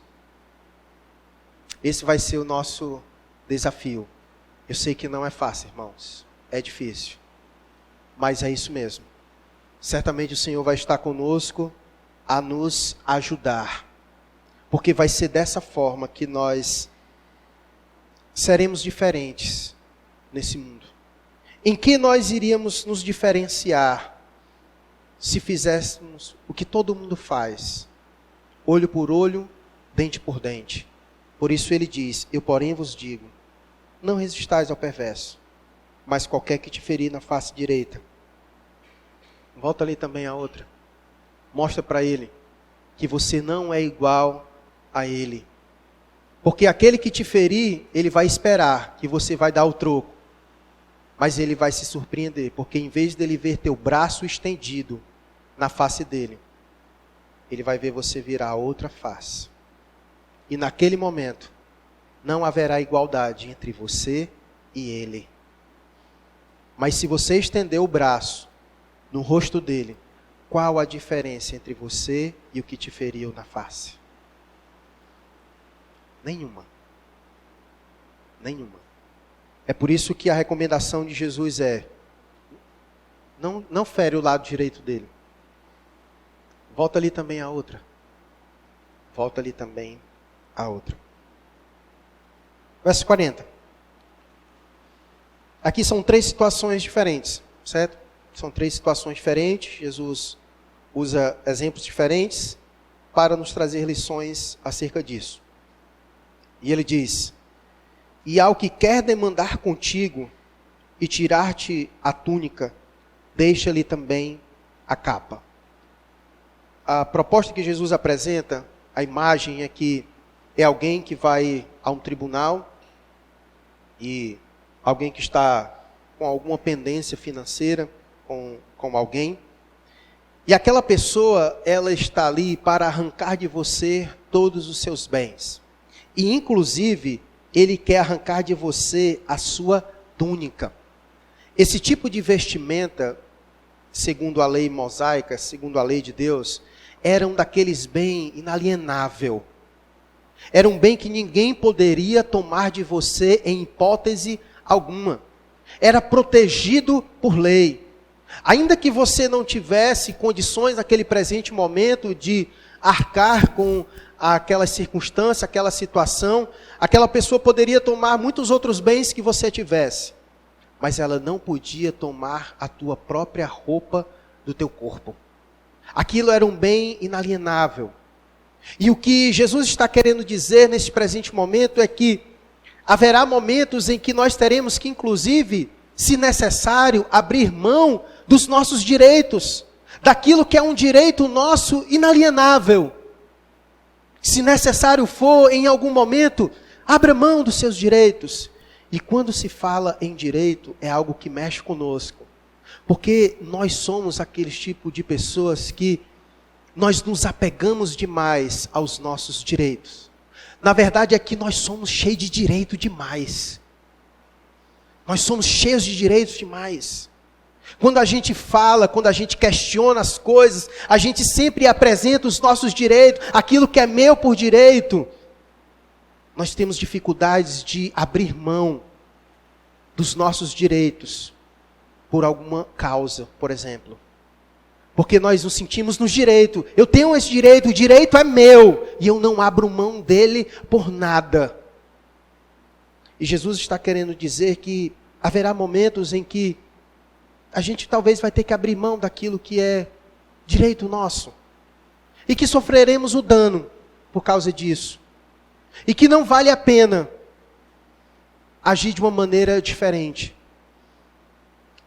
Esse vai ser o nosso desafio. Eu sei que não é fácil, irmãos. É difícil. Mas é isso mesmo. Certamente o Senhor vai estar conosco a nos ajudar. Porque vai ser dessa forma que nós seremos diferentes nesse mundo. Em que nós iríamos nos diferenciar se fizéssemos o que todo mundo faz? Olho por olho, dente por dente. Por isso ele diz, eu porém vos digo, não resistais ao perverso, mas qualquer que te ferir na face direita. Volta ali também a outra. Mostra para ele que você não é igual a ele. Porque aquele que te ferir, ele vai esperar que você vai dar o troco. Mas ele vai se surpreender, porque em vez dele ver teu braço estendido na face dele, ele vai ver você virar a outra face. E naquele momento, não haverá igualdade entre você e ele. Mas se você estender o braço no rosto dele, qual a diferença entre você e o que te feriu na face? Nenhuma. Nenhuma. É por isso que a recomendação de Jesus é: não fere o lado direito dele. Volta ali também a outra. Volta ali também a outra. Verso 40. Aqui são 3 situações diferentes, certo? São 3 situações diferentes. Jesus usa exemplos diferentes para nos trazer lições acerca disso. E ele diz: e ao que quer demandar contigo e tirar-te a túnica, deixa-lhe também a capa. A proposta que Jesus apresenta, a imagem é que é alguém que vai a um tribunal e alguém que está com alguma pendência financeira com alguém. E aquela pessoa, ela está ali para arrancar de você todos os seus bens. E inclusive, ele quer arrancar de você a sua túnica. Esse tipo de vestimenta, segundo a lei mosaica, segundo a lei de Deus, era um daqueles bens inalienável. Era um bem que ninguém poderia tomar de você em hipótese alguma. Era protegido por lei. Ainda que você não tivesse condições naquele presente momento de arcar com aquela circunstância, aquela situação, aquela pessoa poderia tomar muitos outros bens que você tivesse, mas ela não podia tomar a tua própria roupa do teu corpo. Aquilo era um bem inalienável. E o que Jesus está querendo dizer nesse presente momento é que haverá momentos em que nós teremos que, inclusive, se necessário, abrir mão dos nossos direitos, daquilo que é um direito nosso inalienável. Se necessário for, em algum momento, abra mão dos seus direitos. E quando se fala em direito, é algo que mexe conosco. Porque nós somos aquele tipo de pessoas que nós nos apegamos demais aos nossos direitos. Na verdade é que nós somos cheios de direito demais. Nós somos cheios de direitos demais. Quando a gente fala, quando a gente questiona as coisas, a gente sempre apresenta os nossos direitos, aquilo que é meu por direito. Nós temos dificuldades de abrir mão dos nossos direitos por alguma causa, por exemplo. Porque nós nos sentimos no direito. Eu tenho esse direito, o direito é meu, e eu não abro mão dele por nada. E Jesus está querendo dizer que haverá momentos em que a gente talvez vai ter que abrir mão daquilo que é direito nosso. E que sofreremos o dano por causa disso. E que não vale a pena agir de uma maneira diferente.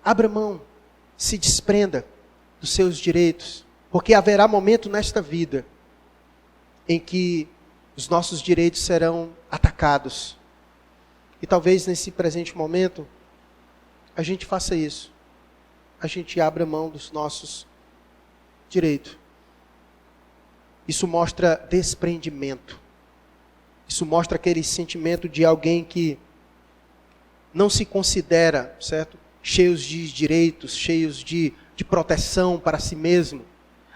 Abra mão, se desprenda dos seus direitos. Porque haverá momento nesta vida em que os nossos direitos serão atacados. E talvez nesse presente momento a gente faça isso. A gente abra mão dos nossos direitos. Isso mostra desprendimento. Isso mostra aquele sentimento de alguém que não se considera, certo? Cheios de direitos, cheios de proteção para si mesmo.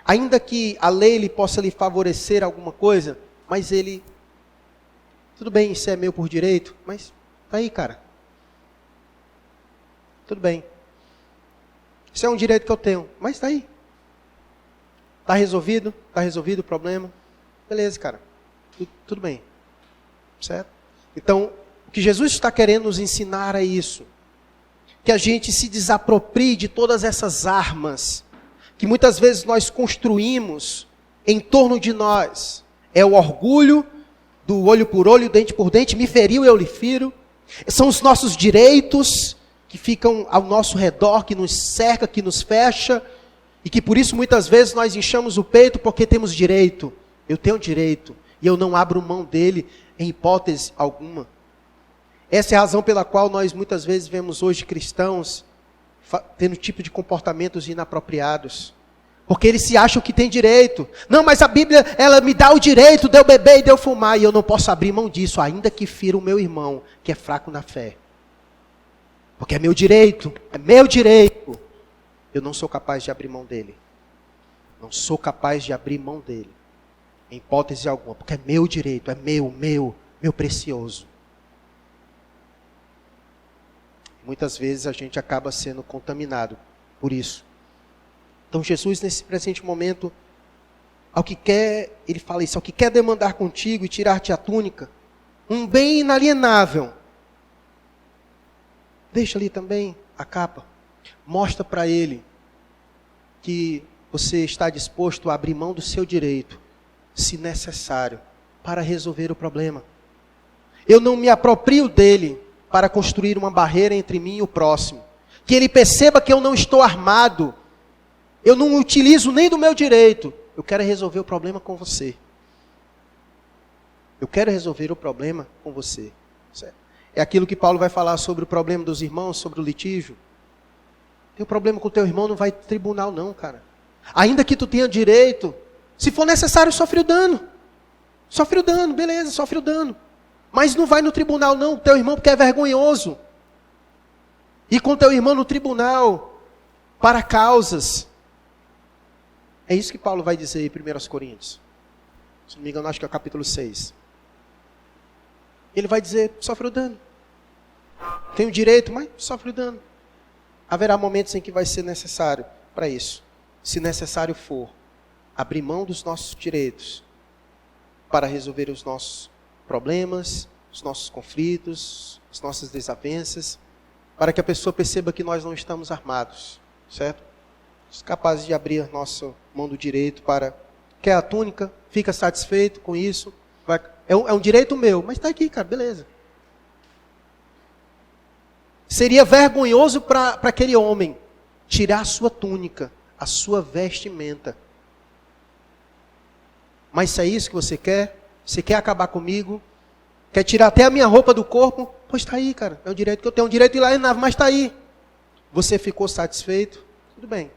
Ainda que a lei lhe possa lhe favorecer alguma coisa, mas ele, tudo bem, isso é meu por direito, mas tá aí, cara. Tudo bem. Isso é um direito que eu tenho, mas está aí. Está resolvido o problema. Beleza, cara. Tudo bem. Certo? Então, o que Jesus está querendo nos ensinar é isso. Que a gente se desaproprie de todas essas armas que muitas vezes nós construímos em torno de nós. É o orgulho do olho por olho, dente por dente, me feriu, eu lhe firo. São os nossos direitos que ficam ao nosso redor, que nos cerca, que nos fecha, e que por isso muitas vezes nós inchamos o peito porque temos direito. Eu tenho direito, E eu não abro mão dele em hipótese alguma. Essa é a razão pela qual nós muitas vezes vemos hoje cristãos tendo tipo de comportamentos inapropriados. Porque eles se acham que têm direito. Não, mas a Bíblia, ela me dá o direito de eu beber e de eu fumar. E eu não posso abrir mão disso, ainda que fira o meu irmão, que é fraco na fé. Porque é meu direito, é meu direito. Eu não sou capaz de abrir mão dele. Não sou capaz de abrir mão dele. Em hipótese alguma, porque é meu direito, é meu precioso. Muitas vezes a gente acaba sendo contaminado por isso. Então Jesus, nesse presente momento, ao que quer, ele fala isso, ao que quer demandar contigo e tirar-te a túnica, um bem inalienável, deixa ali também a capa. Mostra para ele que você está disposto a abrir mão do seu direito, se necessário, para resolver o problema. Eu não me aproprio dele para construir uma barreira entre mim e o próximo. Que ele perceba que eu não estou armado. Eu não utilizo nem do meu direito. Eu quero resolver o problema com você. Eu quero resolver o problema com você. É aquilo que Paulo vai falar sobre o problema dos irmãos, sobre o litígio. Tem um problema com o teu irmão, não vai pro tribunal não, cara. Ainda que tu tenha direito, se for necessário, sofre o dano. Sofre o dano, beleza, sofre o dano. Mas não vai no tribunal não, teu irmão, porque é vergonhoso. E com teu irmão no tribunal, para causas. É isso que Paulo vai dizer em 1 Coríntios. Se não me engano, acho que é o capítulo 6. Ele vai dizer, sofre o dano. Tem o direito, mas sofre o dano. Haverá momentos em que vai ser necessário para isso. Se necessário for, abrir mão dos nossos direitos para resolver os nossos problemas, os nossos conflitos, as nossas desavenças, para que a pessoa perceba que nós não estamos armados, certo? Capazes de abrir nossa mão do direito para... Quer a túnica? Fica satisfeito com isso? É um direito meu, mas está aqui, cara, beleza. Seria vergonhoso para aquele homem tirar a sua túnica, a sua vestimenta. Mas se é isso que você quer? Você quer acabar comigo? Quer tirar até a minha roupa do corpo? Pois está aí, cara. É um direito que eu tenho. Um direito de ir lá e nave, mas está aí. Você ficou satisfeito? Tudo bem.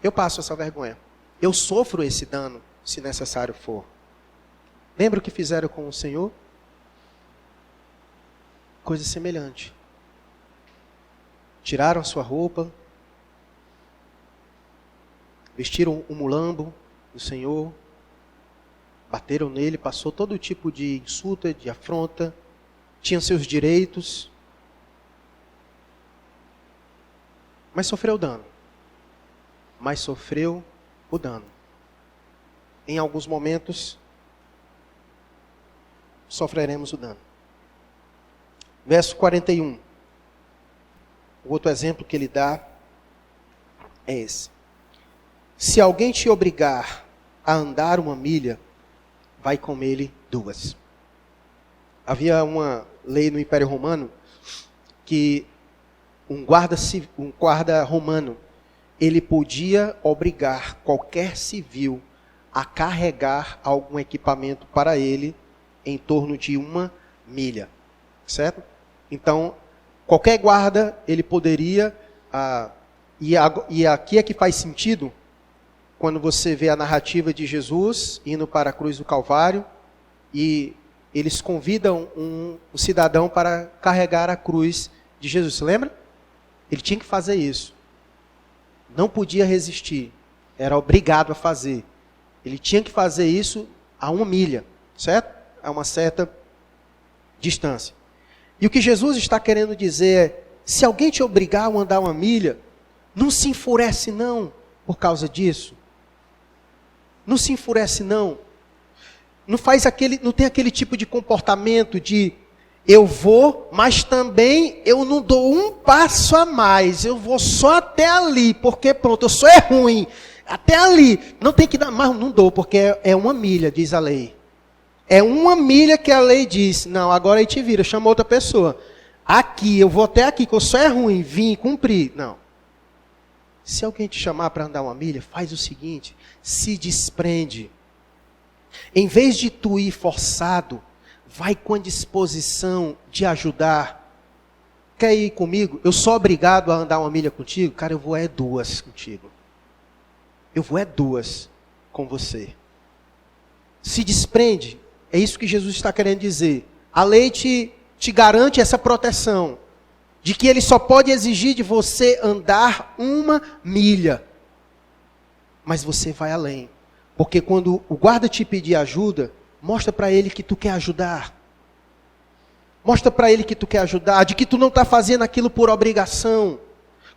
Eu passo essa vergonha. Eu sofro esse dano, se necessário for. Lembra o que fizeram com o Senhor? Coisa semelhante. Tiraram a sua roupa, vestiram um mulambo do Senhor, bateram nele, passou todo tipo de insulto, de afronta, tinha seus direitos, mas sofreu dano. Mas sofreu o dano. Em alguns momentos, sofreremos o dano. Verso 41. O outro exemplo que ele dá é esse. Se alguém te obrigar a andar 1 milha, vai com ele 2. Havia uma lei no Império Romano que um guarda romano, ele podia obrigar qualquer civil a carregar algum equipamento para ele em torno de 1 milha. Certo? Então, qualquer guarda, ele poderia... E aqui é que faz sentido, quando você vê a narrativa de Jesus indo para a cruz do Calvário, e eles convidam um cidadão para carregar a cruz de Jesus. Você lembra? Ele tinha que fazer isso. Não podia resistir. Era obrigado a fazer. Ele tinha que fazer isso a 1 milha. Certo? A uma certa distância. E o que Jesus está querendo dizer é, se alguém te obrigar a andar 1 milha, não se enfurece não por causa disso. Não se enfurece não. Não tem aquele tipo de comportamento de eu vou, mas também eu não dou um passo a mais. Eu vou só até ali, porque pronto, eu sou ruim. Até ali. Não tem que dar, mas não dou, porque é 1 milha, diz a lei. É 1 milha que a lei diz. Não, agora aí te vira, chama outra pessoa. Aqui, eu vou até aqui, que eu só ruim, vim cumprir. Não. Se alguém te chamar para andar 1 milha, faz o seguinte, se desprende. Em vez de tu ir forçado, vai com a disposição de ajudar. Quer ir comigo? Eu sou obrigado a andar 1 milha contigo? Cara, eu vou 2 contigo. Eu vou 2 com você. Se desprende. É isso que Jesus está querendo dizer. A lei te garante essa proteção. De que ele só pode exigir de você andar 1 milha. Mas você vai além. Porque quando o guarda te pedir ajuda, mostra para ele que tu quer ajudar. Mostra para ele que tu quer ajudar, de que tu não está fazendo aquilo por obrigação,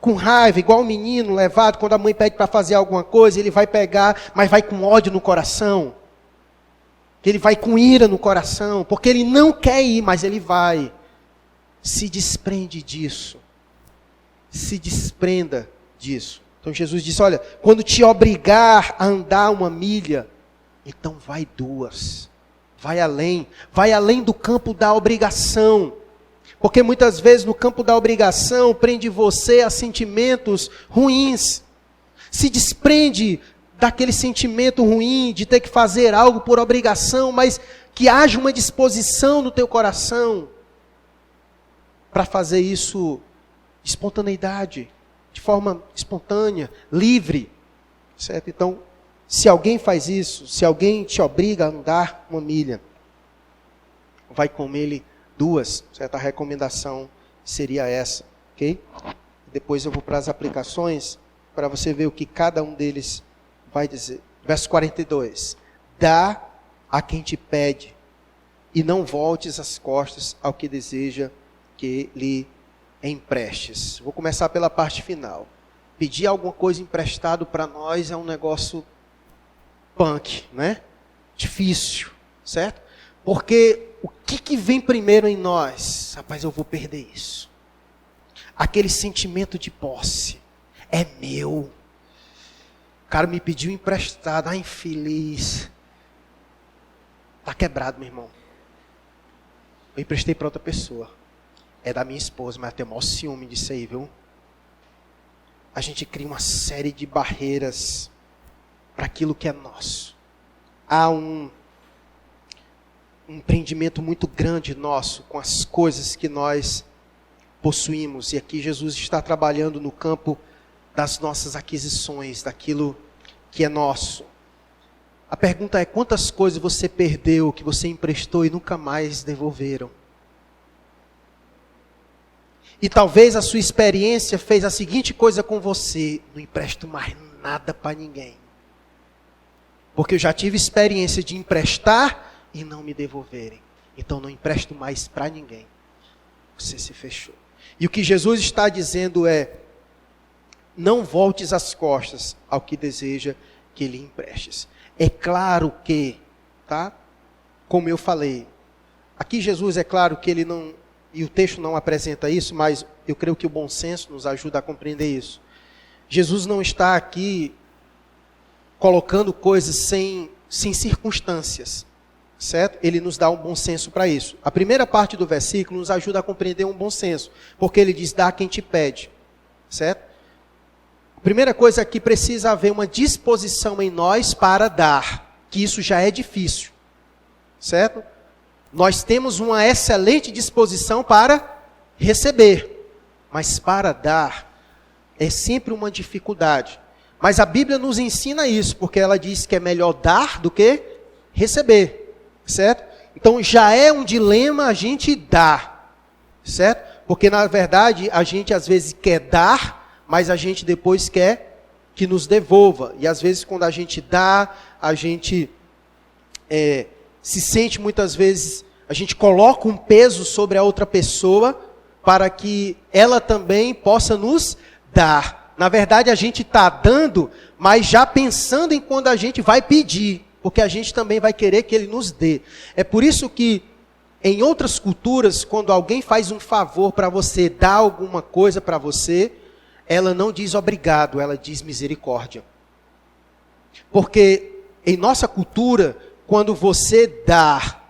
com raiva, igual um menino levado, quando a mãe pede para fazer alguma coisa, ele vai pegar, mas vai com ódio no coração. Ele vai com ira no coração, porque ele não quer ir, mas ele vai. Se desprende disso. Se desprenda disso. Então Jesus disse, olha, quando te obrigar a andar 1 milha, então vai 2. Vai além do campo da obrigação. Porque muitas vezes no campo da obrigação prende você a sentimentos ruins. Se desprende daquele sentimento ruim de ter que fazer algo por obrigação, mas que haja uma disposição no teu coração para fazer isso de espontaneidade, de forma espontânea, livre. Certo? Então, se alguém faz isso, se alguém te obriga a andar 1 milha, vai com ele 2. Certo? A recomendação seria essa. Ok? Depois eu vou para as aplicações, para você ver o que cada um deles vai dizer. Verso 42. Dá a quem te pede, e não voltes as costas ao que deseja que lhe emprestes. Vou começar pela parte final. Pedir alguma coisa emprestado para nós é um negócio punk, né? Difícil, certo? Porque o que vem primeiro em nós? Rapaz, eu vou perder isso. Aquele sentimento de posse. É meu. O cara me pediu emprestado. Ai, infeliz. Tá quebrado, meu irmão. Eu emprestei para outra pessoa. É da minha esposa, mas eu tenho o maior ciúme disso aí, viu? A gente cria uma série de barreiras para aquilo que é nosso. Há um empreendimento muito grande nosso com as coisas que nós possuímos. E aqui Jesus está trabalhando no campo das nossas aquisições, daquilo que é nosso. A pergunta é, quantas coisas você perdeu, que você emprestou e nunca mais devolveram? E talvez a sua experiência fez a seguinte coisa com você: não empresto mais nada para ninguém. Porque eu já tive experiência de emprestar e não me devolverem. Então não empresto mais para ninguém. Você se fechou. E o que Jesus está dizendo é, não voltes as costas ao que deseja que lhe emprestes. É claro que, tá? Como eu falei, aqui Jesus é claro que ele não, e o texto não apresenta isso, mas eu creio que o bom senso nos ajuda a compreender isso. Jesus não está aqui colocando coisas sem circunstâncias, certo? Ele nos dá um bom senso para isso. A primeira parte do versículo nos ajuda a compreender um bom senso, porque ele diz, dá a quem te pede, certo? A primeira coisa é que precisa haver uma disposição em nós para dar, que isso já é difícil, certo? Nós temos uma excelente disposição para receber, mas para dar é sempre uma dificuldade. Mas a Bíblia nos ensina isso, porque ela diz que é melhor dar do que receber, certo? Então já é um dilema a gente dar, certo? Porque na verdade a gente às vezes quer dar, mas a gente depois quer que nos devolva. E às vezes quando a gente dá, a gente se sente muitas vezes, a gente coloca um peso sobre a outra pessoa para que ela também possa nos dar. Na verdade, a gente está dando, mas já pensando em quando a gente vai pedir, porque a gente também vai querer que ele nos dê. É por isso que, em outras culturas, quando alguém faz um favor para você, dá alguma coisa para você, ela não diz obrigado, ela diz misericórdia. Porque em nossa cultura, quando você dá,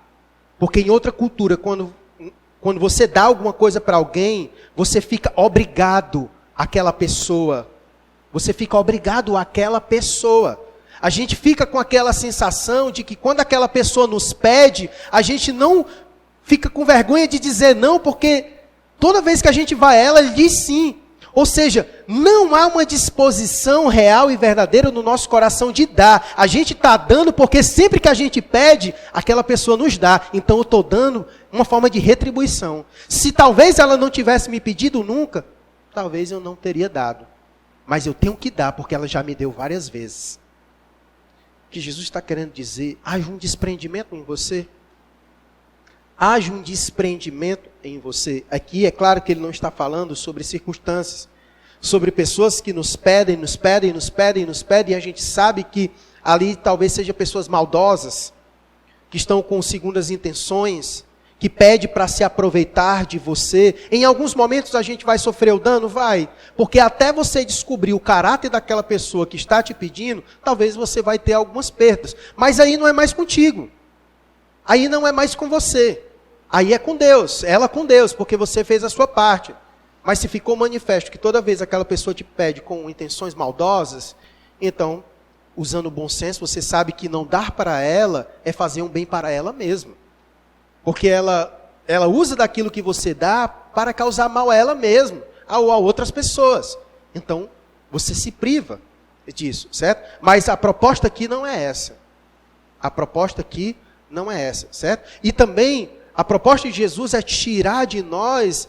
porque em outra cultura, quando você dá alguma coisa para alguém, você fica obrigado àquela pessoa. Você fica obrigado àquela pessoa. A gente fica com aquela sensação de que quando aquela pessoa nos pede, a gente não fica com vergonha de dizer não, porque toda vez que a gente vai a ela, ele diz sim. Ou seja, não há uma disposição real e verdadeira no nosso coração de dar. A gente está dando porque sempre que a gente pede, aquela pessoa nos dá. Então eu estou dando uma forma de retribuição. Se talvez ela não tivesse me pedido nunca, talvez eu não teria dado. Mas eu tenho que dar porque ela já me deu várias vezes. O que Jesus está querendo dizer, haja um desprendimento em você. Haja um desprendimento em você. Aqui é claro que ele não está falando sobre circunstâncias, sobre pessoas que nos pedem, e a gente sabe que ali talvez sejam pessoas maldosas, que estão com segundas intenções, que pede para se aproveitar de você. Em alguns momentos a gente vai sofrer o dano? Vai. Porque até você descobrir o caráter daquela pessoa que está te pedindo, talvez você vai ter algumas perdas. Mas aí não é mais contigo. Aí não é mais com você. Aí é com Deus, ela com Deus, porque você fez a sua parte. Mas se ficou manifesto que toda vez aquela pessoa te pede com intenções maldosas, então, usando o bom senso, você sabe que não dar para ela é fazer um bem para ela mesma. Porque ela usa daquilo que você dá para causar mal a ela mesma, ou a outras pessoas. Então, você se priva disso, certo? Mas a proposta aqui não é essa. A proposta aqui não é essa, certo? E também, a proposta de Jesus é tirar de nós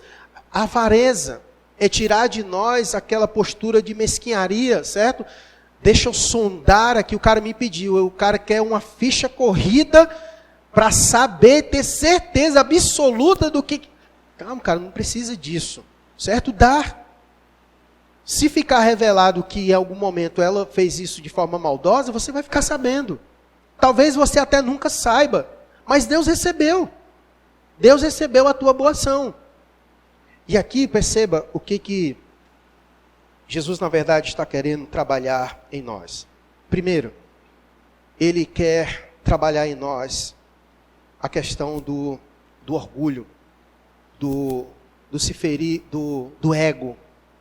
a avareza, é tirar de nós aquela postura de mesquinharia, certo? Deixa eu sondar aqui, o cara me pediu, o cara quer uma ficha corrida para saber, ter certeza absoluta do que... Calma, cara, não precisa disso, certo? Dar. Se ficar revelado que em algum momento ela fez isso de forma maldosa, você vai ficar sabendo. Talvez você até nunca saiba, mas Deus recebeu. Deus recebeu a tua boa ação. E aqui, perceba o que Jesus, na verdade, está querendo trabalhar em nós. Primeiro, Ele quer trabalhar em nós a questão do orgulho, do se ferir, do ego,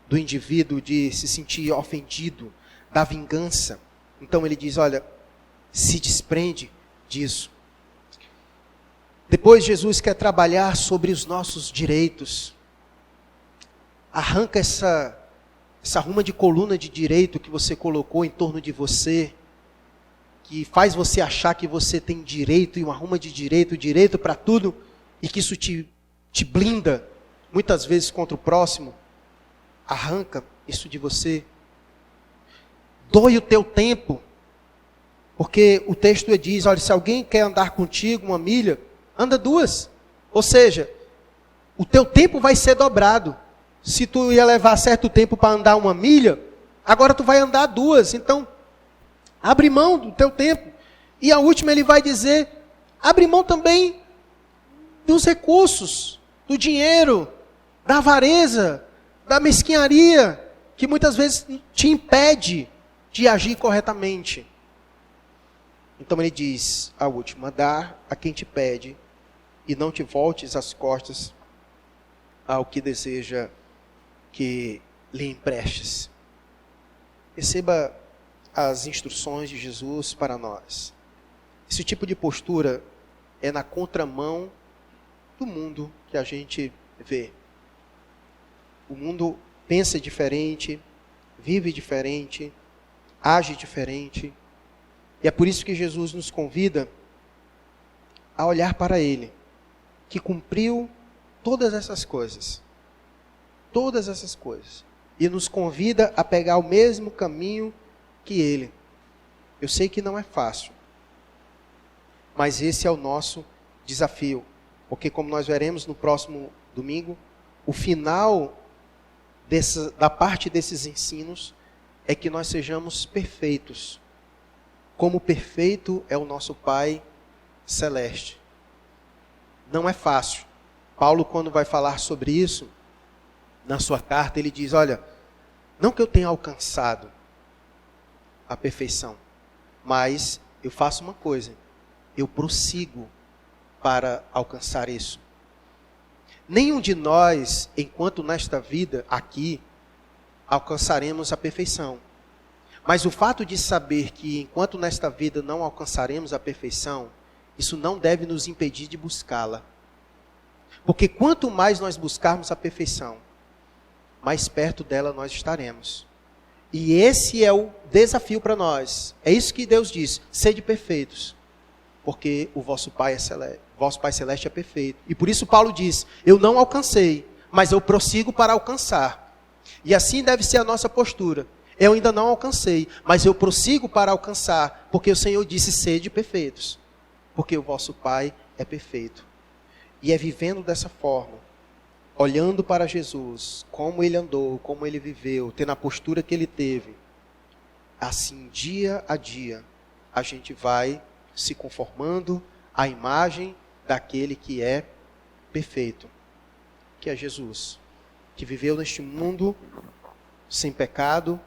do indivíduo, de se sentir ofendido, da vingança. Então Ele diz, olha, se desprende disso. Depois Jesus quer trabalhar sobre os nossos direitos. Arranca essa ruma de coluna de direito que você colocou em torno de você, que faz você achar que você tem direito e uma ruma de direito para tudo, e que isso te blinda, muitas vezes contra o próximo. Arranca isso de você. Doe o teu tempo, porque o texto diz, olha, se alguém quer andar contigo 1 milha, anda 2. Ou seja, o teu tempo vai ser dobrado. Se tu ia levar certo tempo para andar 1 milha, agora tu vai andar 2. Então, abre mão do teu tempo. E a última ele vai dizer, abre mão também dos recursos, do dinheiro, da avareza, da mesquinharia, que muitas vezes te impede de agir corretamente. Então ele diz, a última, dá a quem te pede, e não te voltes as costas ao que deseja que lhe emprestes. Receba as instruções de Jesus para nós. Esse tipo de postura é na contramão do mundo que a gente vê. O mundo pensa diferente, vive diferente, age diferente. E é por isso que Jesus nos convida a olhar para Ele, que cumpriu todas essas coisas. Todas essas coisas. E nos convida a pegar o mesmo caminho que Ele. Eu sei que não é fácil. Mas esse é o nosso desafio. Porque como nós veremos no próximo domingo, o final da parte desses ensinos é que nós sejamos perfeitos. Como perfeito é o nosso Pai Celeste. Não é fácil. Paulo, quando vai falar sobre isso, na sua carta, ele diz, olha, não que eu tenha alcançado a perfeição, mas eu faço uma coisa, eu prossigo para alcançar isso. Nenhum de nós, enquanto nesta vida, aqui, alcançaremos a perfeição. Mas o fato de saber que enquanto nesta vida não alcançaremos a perfeição, isso não deve nos impedir de buscá-la. Porque quanto mais nós buscarmos a perfeição, mais perto dela nós estaremos. E esse é o desafio para nós. É isso que Deus diz: sede perfeitos, porque o vosso Pai é celeste, vosso Pai Celeste é perfeito. E por isso Paulo diz: eu não alcancei, mas eu prossigo para alcançar. E assim deve ser a nossa postura. Eu ainda não alcancei, mas eu prossigo para alcançar, porque o Senhor disse: sede perfeitos, porque o vosso Pai é perfeito. E é vivendo dessa forma, olhando para Jesus, como Ele andou, como Ele viveu, tendo a postura que Ele teve, assim, dia a dia, a gente vai se conformando à imagem daquele que é perfeito, que é Jesus, que viveu neste mundo sem pecado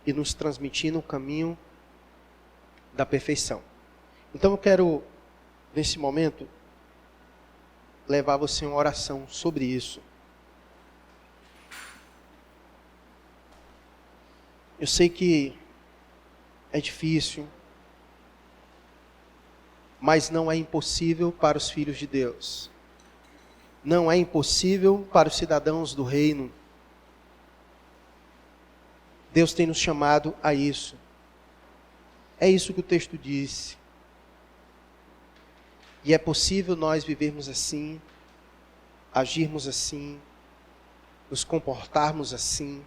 e nos transmitindo o caminho da perfeição. Então eu quero, nesse momento, levar você a uma oração sobre isso. Eu sei que é difícil, mas não é impossível para os filhos de Deus. Não é impossível para os cidadãos do reino. Deus tem nos chamado a isso. É isso que o texto diz. E é possível nós vivermos assim, agirmos assim, nos comportarmos assim,